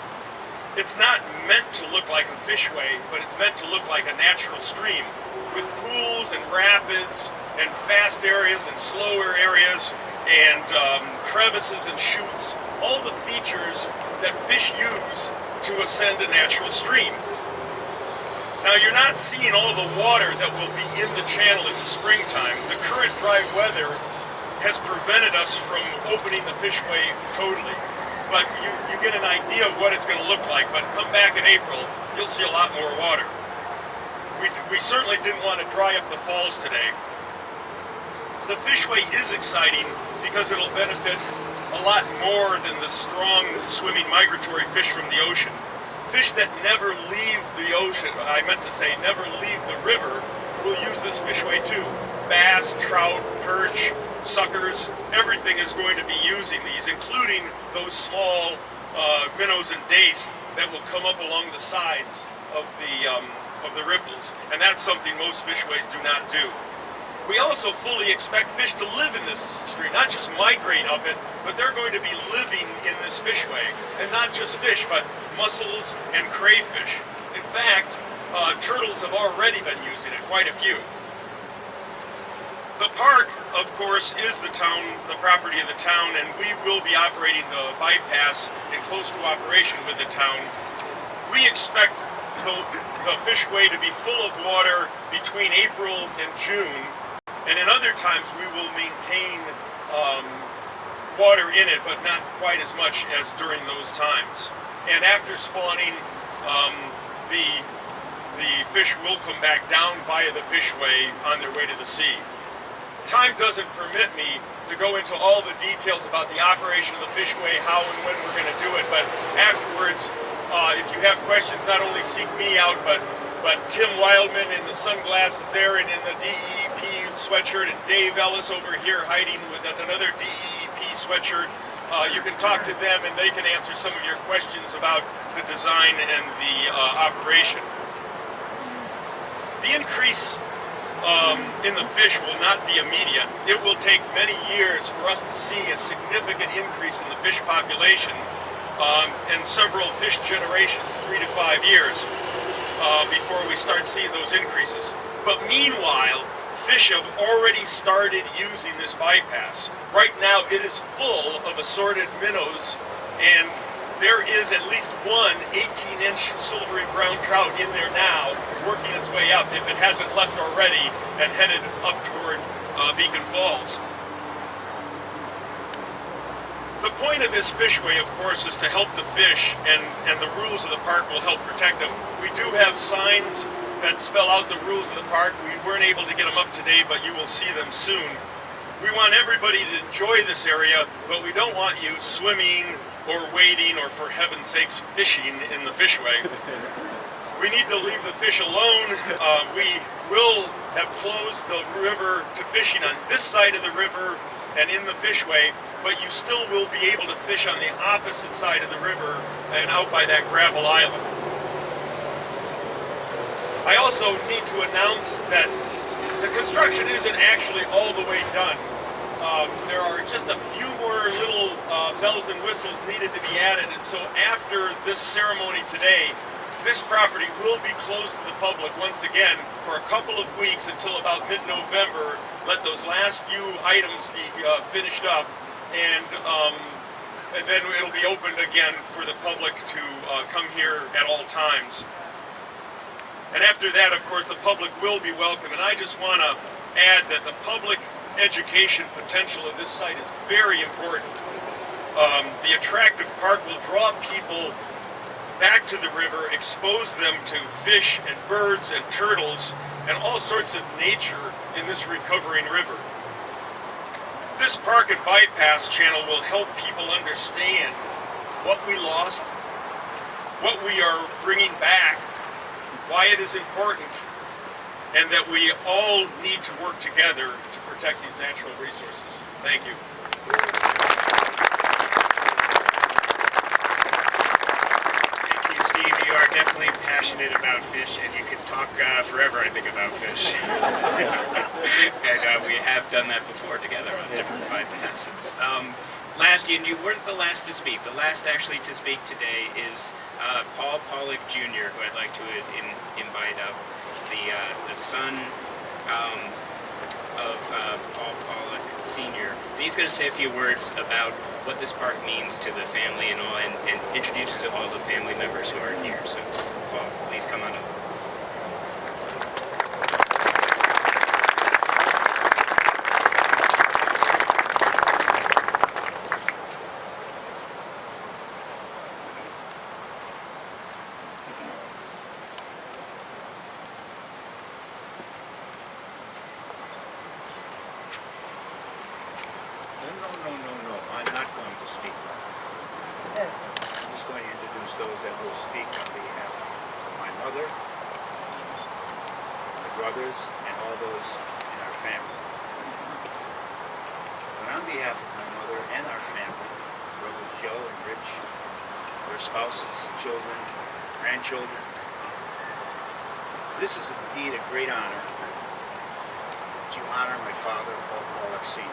Speaker 7: It's not meant to look like a fishway, but it's meant to look like a natural stream, with pools and rapids and fast areas and slower areas and crevices and chutes, all the features that fish use to ascend a natural stream. Now, you're not seeing all the water that will be in the channel in the springtime. The current dry weather has prevented us from opening the fishway totally. But you get an idea of what it's going to look like. But come back in April, you'll see a lot more water. We certainly didn't want to dry up the falls today. The fishway is exciting because it'll benefit a lot more than the strong swimming migratory fish from the ocean. Fish that never leave the ocean, I meant to say never leave the river, will use this fishway too. Bass, trout, perch, suckers, everything is going to be using these, including those small minnows and dace that will come up along the sides of the riffles, and that's something most fishways do not do. We also fully expect fish to live in this stream, not just migrate up it, but they're going to be living in this fishway, and not just fish, but mussels and crayfish. In fact, turtles have already been using it, quite a few. The park, of course, is the property of the town, and we will be operating the bypass in close cooperation with the town. We expect the fishway to be full of water between April and June, and in other times we will maintain water in it, but not quite as much as during those times. And after spawning, the fish will come back down via the fishway on their way to the sea. Time doesn't permit me to go into all the details about the operation of the fishway, how and when we're going to do it, but afterwards, if you have questions, not only seek me out, but Tim Wildman in the sunglasses there and in the DEP sweatshirt, and Dave Ellis over here hiding with another DEP sweatshirt. You can talk to them and they can answer some of your questions about the design and the operation. The increase in the fish will not be immediate. It will take many years for us to see a significant increase in the fish population, and several fish generations, 3 to 5 years, before we start seeing those increases. But meanwhile, fish have already started using this bypass. Right now it is full of assorted minnows, and there is at least one 18-inch silvery brown trout in there now, working its way up, if it hasn't left already, and headed up toward Beacon Falls. The point of this fishway, of course, is to help the fish, and the rules of the park will help protect them. We do have signs that spell out the rules of the park. We weren't able to get them up today, but you will see them soon. We want everybody to enjoy this area, but we don't want you swimming or wading or, for heaven's sakes, fishing in the fishway. We need to leave the fish alone. We will have closed the river to fishing on this side of the river and in the fishway, but you still will be able to fish on the opposite side of the river and out by that gravel island. I also need to announce that the construction isn't actually all the way done. There are just a few more little bells and whistles needed to be added, and so after this ceremony today, this property will be closed to the public once again for a couple of weeks until about mid-November. Let those last few items be finished up, and then it'll be opened again for the public to come here at all times. And after that, of course, the public will be welcome. And I just want to add that the public education potential of this site is very important. The attractive park will draw people back to the river, expose them to fish and birds and turtles and all sorts of nature in this recovering river. This park and bypass channel will help people understand what we lost, what we are bringing back, why it is important, and that we all need to work together to protect these natural resources. Thank you.
Speaker 2: definitely passionate about fish, and you could talk forever, I think, about fish. And we have done that before together on different bypasses. You weren't the last to speak. The last actually to speak today is Pawlak Jr., who I'd like to invite up, the son of Paul Pawlak Sr. And he's going to say a few words about what this park means to the family and all, and introduces all the family members who are here. So, Paul, please come on up.
Speaker 5: No. I'm not going to speak. I'm just going to introduce those that will speak on behalf of my mother, my brothers, and all those in our family. But on behalf of my mother and our family, brothers Joe and Rich, their spouses, children, grandchildren, this is indeed a great honor that you honor my father, Paul Pawlak Sr.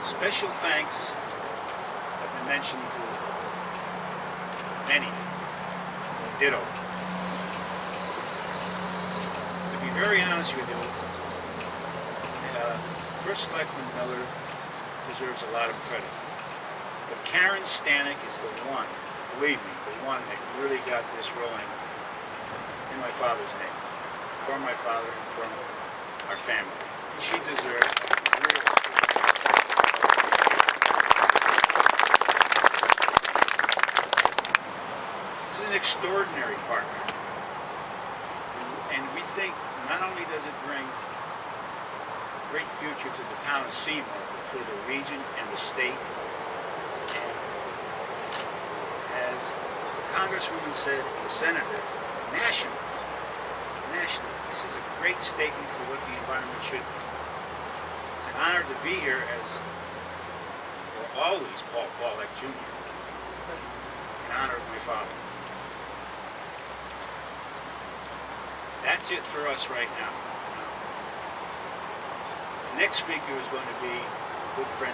Speaker 5: Special thanks have been mentioned to many. Ditto. To be very honest with you, First Selectman Miller deserves a lot of credit. But Karen Stanek is the one, believe me, the one that really got this rolling in my father's name, from my father and from our family. She deserves a real This is an extraordinary partner, and we think not only does it bring a great future to the town of Seymour, but for the region and the state. And as the Congresswoman said, and the Senator, nationally, this is a great statement for what the environment should be. It's an honor to be here as, or always, Paul Pawlak Jr., in honor of my father. That's it for us right now. The next speaker is going to be good friend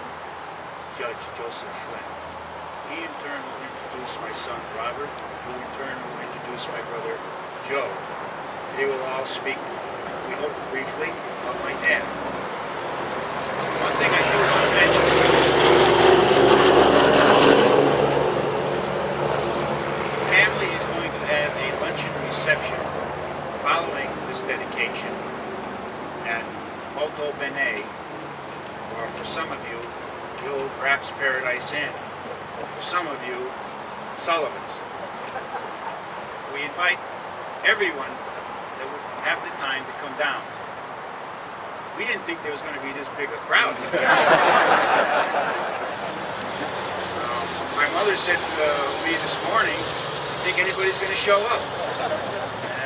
Speaker 5: Judge Joseph Flynn. He in turn will introduce my son Robert, who in turn will introduce my brother Joe. They will all speak, we hope briefly, of my dad. One thing I do want to mention, the family is going to have a luncheon reception following this dedication at Molto Bene, or for some of you, the old Raps Paradise Inn, or for some of you, Sullivan's. We invite everyone that would have the time to come down. We didn't think there was going to be this big a crowd, to be honest. My mother said to me this morning, "I think anybody's going to show up."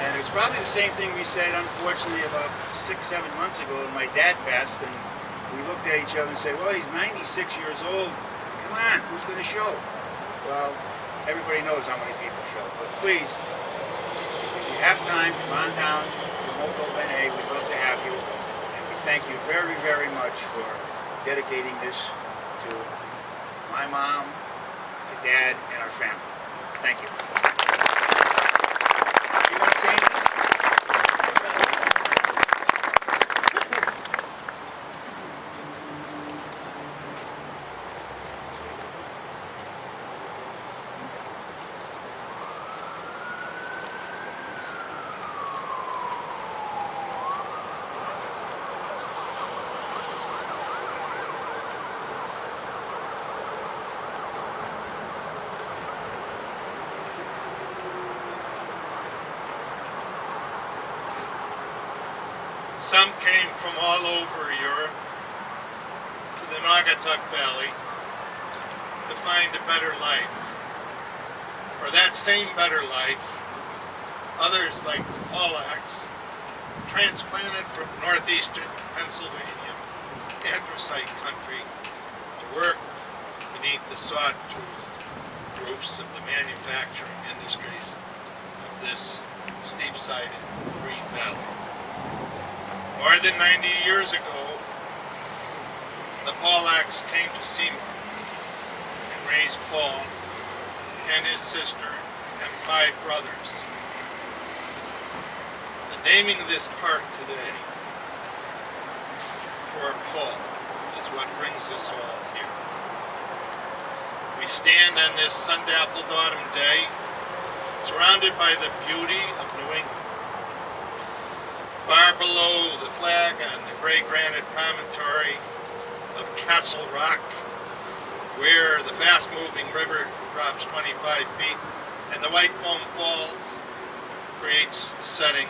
Speaker 5: And it's probably the same thing we said, unfortunately, about 6-7 months ago when my dad passed, and we looked at each other and said, well, he's 96 years old. Come on, who's going to show? Well, everybody knows how many people show. But please, if you have time, come on down to Molto Bene. We'd love to have you. And we thank you very, very much for dedicating this to my mom, my dad, and our family. Thank you. You want to say anything?
Speaker 8: Some came from all over Europe to the Naugatuck Valley to find a better life. For that same better life, others like the Pawlaks, transplanted from northeastern Pennsylvania, anthracite country, to work beneath the sawtooth to proofs of the manufacturing industries of this steep-sided green valley. More than 90 years ago, the Pawlaks came to Seymour and raised Paul and his sister and 5 brothers. The naming of this park today for Paul is what brings us all here. We stand on this sun-dappled autumn day, surrounded by the beauty of New England. Far below the flag on the gray granite promontory of Castle Rock, where the fast-moving river drops 25 feet and the white foam falls, creates the setting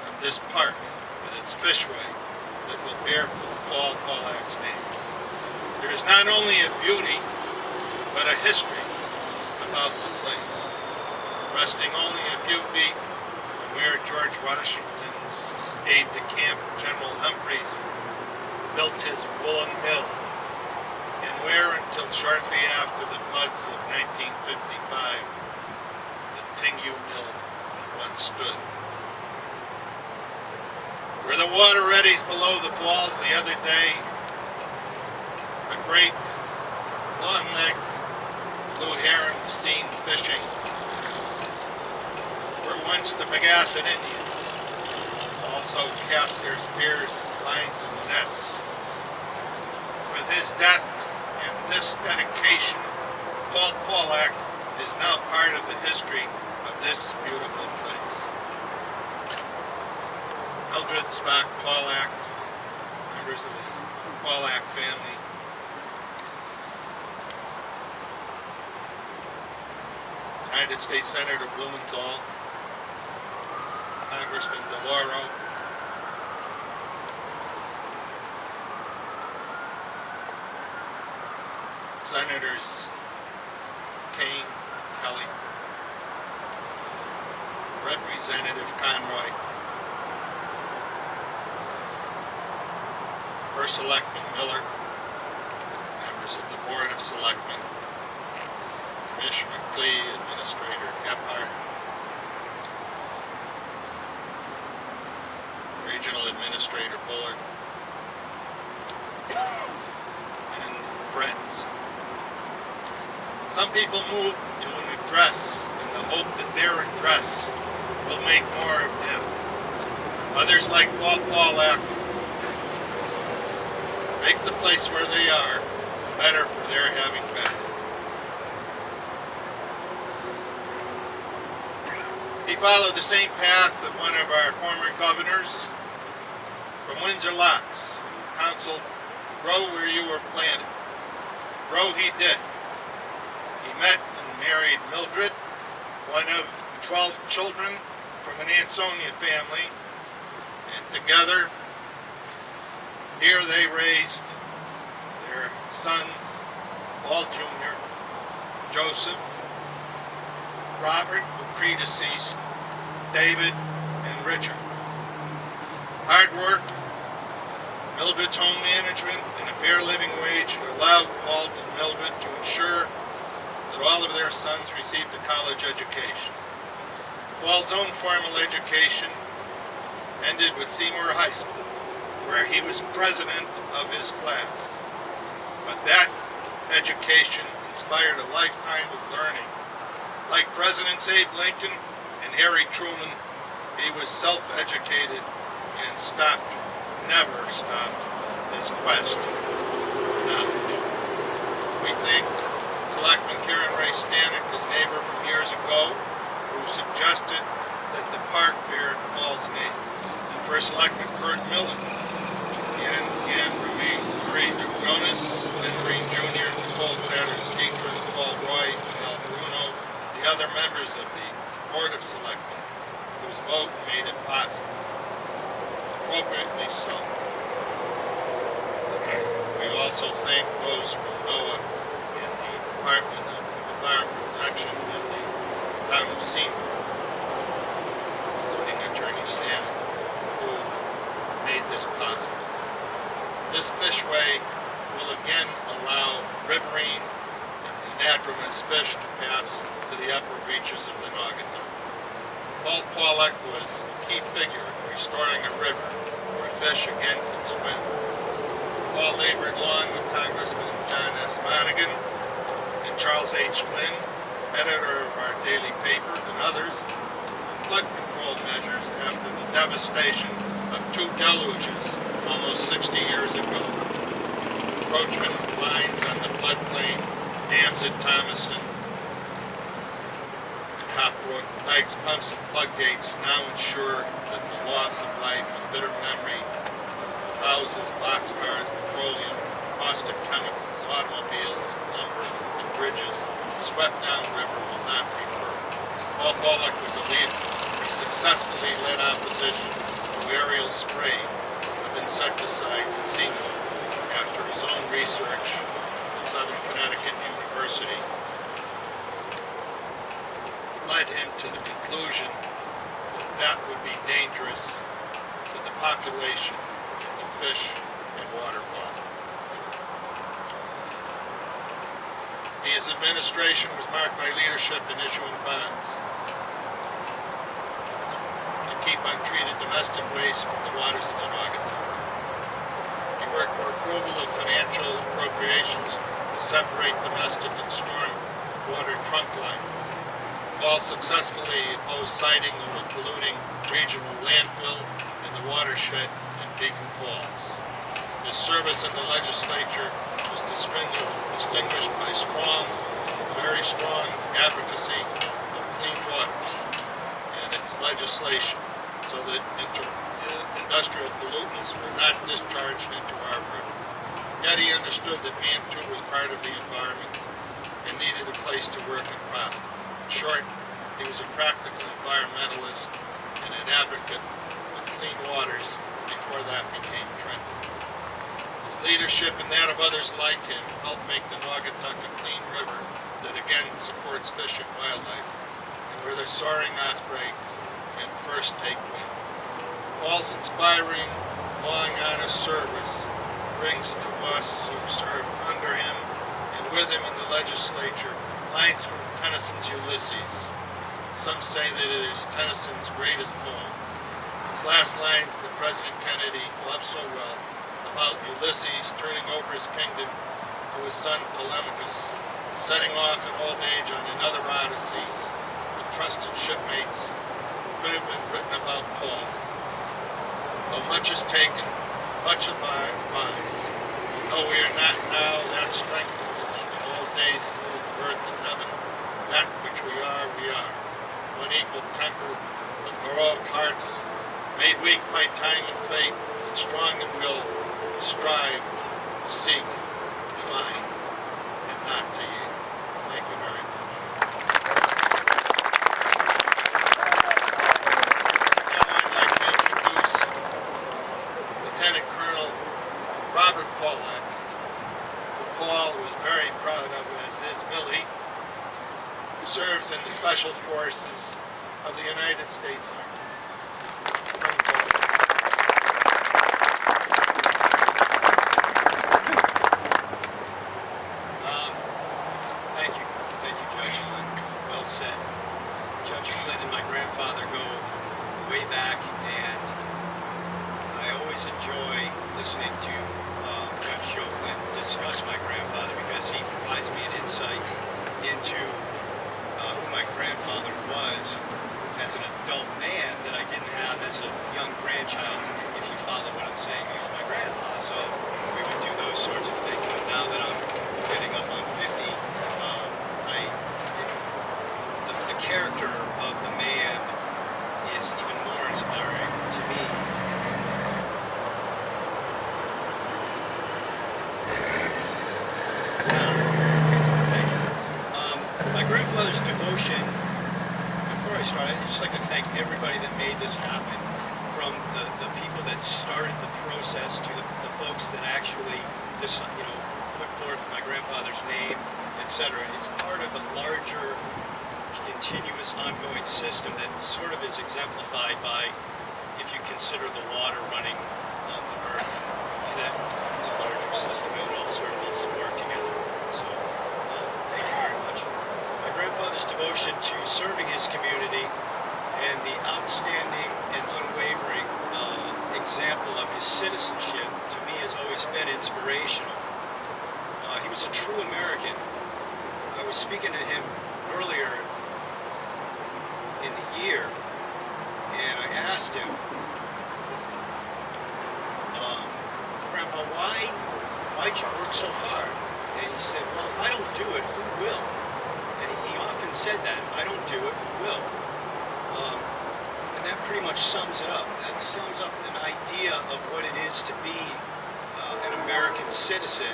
Speaker 8: of this park with its fishway that will bear Paul Pawlak's name. There is not only a beauty, but a history about the place, resting only a few feet from where George Washington's aide-de-camp, General Humphreys, built his woolen mill, and where, until shortly after the floods of 1955, the Tingyu Mill once stood. Where the water eddies below the falls the other day, a great long-legged blue heron was seen fishing. Where once the Pagasan Indians also cast their spears, lines, and nets. With his death and this dedication, Paul Pawlak is now part of the history of this beautiful place. Mildred Spock Pawlak, members of the Pawlak family, United States Senator Blumenthal, Congressman DeLauro, Senators Kane, Kelly, Representative Conroy, First Selectman Miller, members of the Board of Selectmen, Commissioner Klee, Administrator Gephardt, Regional Administrator Bullard, and friends. Some people move to an address in the hope that their address will make more of them. Others, like Paul Pawlak, make the place where they are better for their having been there. He followed the same path that one of our former governors from Windsor Locks counseled, grow where you were planted. Grow he did. He met and married Mildred, one of 12 children from an Ansonia family, and together, here they raised their sons, Paul Jr., Joseph, Robert, who predeceased, David, and Richard. Hard work, Mildred's home management, and a fair living wage allowed Paul and Mildred to ensure that all of their sons received a college education. Paul's own formal education ended with Seymour High School, where he was president of his class. But that education inspired a lifetime of learning. Like Presidents Abe Lincoln and Harry Truman, he was self-educated and never stopped his quest for knowledge. We thank Selectman Karen Ray Stanek, his neighbor from years ago, who suggested that the park bear Paul's name, and First Selectman Kurt Millen, and Marie Jonas, Lynn Green Jr., Nicole Tatters, Deidre, Paul Roy, Mel Bruno, the other members of the Board of Selectmen, whose vote made it possible. Appropriately so. We also thank those from NOAA and the Department of Environmental Protection and the town of Seymour, including Attorney Stanek, who made this possible. This fishway will again allow riverine and detriment's fish to pass to the upper reaches of the Naugatuck. Pawlak was a key figure in restoring a river where fish again could swim. Paul labored long with Congressman John S. Monaghan and Charles H. Flynn, editor of our daily paper, and others, on flood control measures after the devastation of two deluges almost 60 years ago. Encroachment of lines on the floodplain, dams at Thomaston and Hopbrook, dikes, pumps, and floodgates now ensure that the loss of life and bitter memory of houses, boxcars, petroleum, caustic chemicals, automobiles, lumber, and bridges swept downriver will not recur. Paul Pawlak was a leader. He successfully led opposition to aerial spray of insecticides at Seymour after his own research at Southern Connecticut University led him to the conclusion that that would be dangerous to the population of fish and waterfowl. His administration was marked by leadership in issuing bonds to keep untreated domestic waste from the waters of the Naugatuck. He worked for approval of financial appropriations to separate domestic and storm water trunk lines. Paul successfully opposed siting of a polluting regional landfill in the watershed in Beacon Falls. His service in the legislature was distinguished by very strong advocacy of clean waters and its legislation so that industrial pollutants were not discharged into our river. Yet he understood that man too was part of the environment and needed a place to work and prosper. In short, he was a practical environmentalist and an advocate of clean waters before that became trendy. His leadership and that of others like him helped make the Naugatuck a clean river that again supports fish and wildlife, and where the soaring osprey can first take wing. Paul's inspiring, long, honest service brings to us who served under him and with him in the legislature lines from Tennyson's Ulysses. Some say that it is Tennyson's greatest poem. Its last lines that President Kennedy loved so well about Ulysses turning over his kingdom to his son Telemachus, setting off in old age on another odyssey with trusted shipmates, could have been written about Paul. Though much is taken, much abides. Though we are not now that strength which in old days ruled earth and heaven, that which we are, one equal temper of heroic hearts, made weak by time and fate, but strong in will, to strive, to seek, to find, and not to yield. Thank you very much. Now I'd like to introduce Lieutenant Colonel Robert Pawlak, who Paul was very proud of, as is Millie, who serves in the Special Forces of the United States Army.
Speaker 9: Thank you, Judge Flynn. Well said. Judge Flynn and my grandfather go way back, and I always enjoy listening to Judge Joe Flynn discuss my grandfather because he provides me an insight into who my grandfather was as an adult man that I didn't have as a young grandchild, if you follow what I'm saying. He was my grandpa, so we would do those sorts of things. But now that I'm getting up on 50, the character of the man is even more inspiring to me. My grandfather's devotion, before I start, I'd just like to thank everybody that made this happen, from the people that started the process to the folks that actually put forth my grandfather's name, etc. It's part of a larger, continuous, ongoing system that sort of is exemplified by, if you consider the water running on the earth, that it's a larger system. It all sort of needs to work together. So, thank you very much. his devotion to serving his community and the outstanding and unwavering example of his citizenship, to me, has always been inspirational. He was a true American. I was speaking to him earlier in the year, and I asked him, Grandpa, why'd you work so hard? And he said, well, if I don't do it, who will? And he often said that, if I don't do it, who will? And that pretty much sums it up. That sums up an idea of what it is to be an American citizen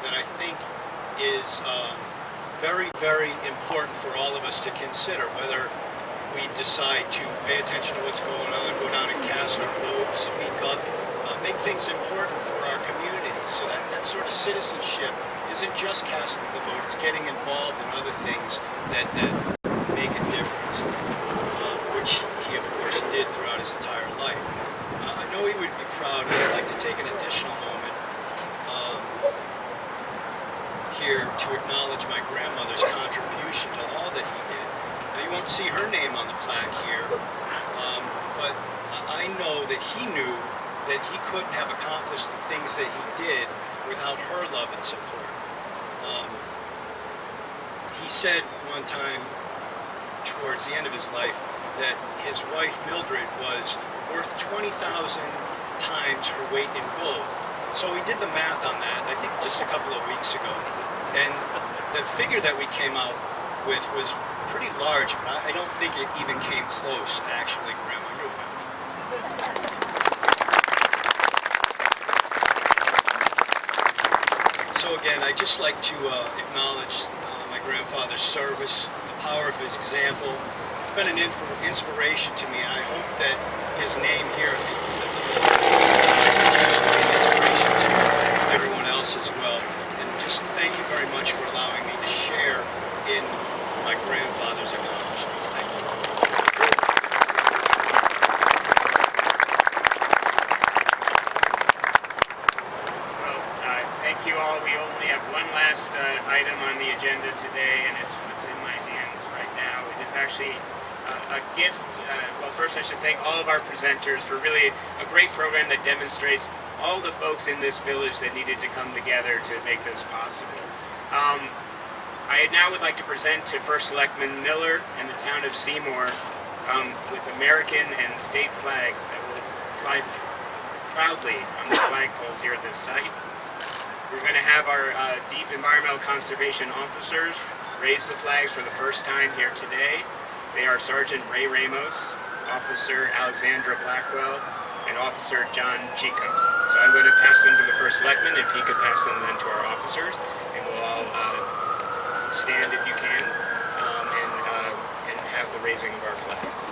Speaker 9: that I think is very, very important for all of us to consider, whether we decide to pay attention to what's going on, go down and cast our vote, speak up, make things important for our community. So that sort of citizenship isn't just casting the vote, it's getting involved in other things that make a difference, which he of course did throughout his entire life. I know he would be proud, and I'd like to take an additional moment here to acknowledge my grandmother's contribution to all that he did. Now, you won't see her name on the plaque here, but I know that he knew that he couldn't have accomplished the things that he did without her love and support. He said one time, towards the end of his life, that his wife Mildred was worth 20,000 times her weight in gold. So we did the math on that, I think just a couple of weeks ago. And the figure that we came out with was pretty large, but I don't think it even came close, actually, Grandma. You're welcome. So again, I'd just like to acknowledge my grandfather's service, the power of his example. It's been an inspiration to me, and I hope that his name here continues to be an inspiration to everyone else as well. And just thank you very much for allowing me to share in my grandfather's accomplishments. Thank you.
Speaker 2: Thank you all. We only have one last item on the agenda today, and it's what's in my hands right now. It is actually a gift. Well, first I should thank all of our presenters for really a great program that demonstrates all the folks in this village that needed to come together to make this possible. I now would like to present to First Selectman Miller and the town of Seymour with American and state flags that will fly proudly on the flagpoles here at this site. We're going to have our deep environmental conservation officers raise the flags for the first time here today. They are Sergeant Ray Ramos, Officer Alexandra Blackwell, and Officer John Chicos. So I'm going to pass them to the First Selectman, if he could pass them then to our officers, and we'll all stand if you can, and have the raising of our flags.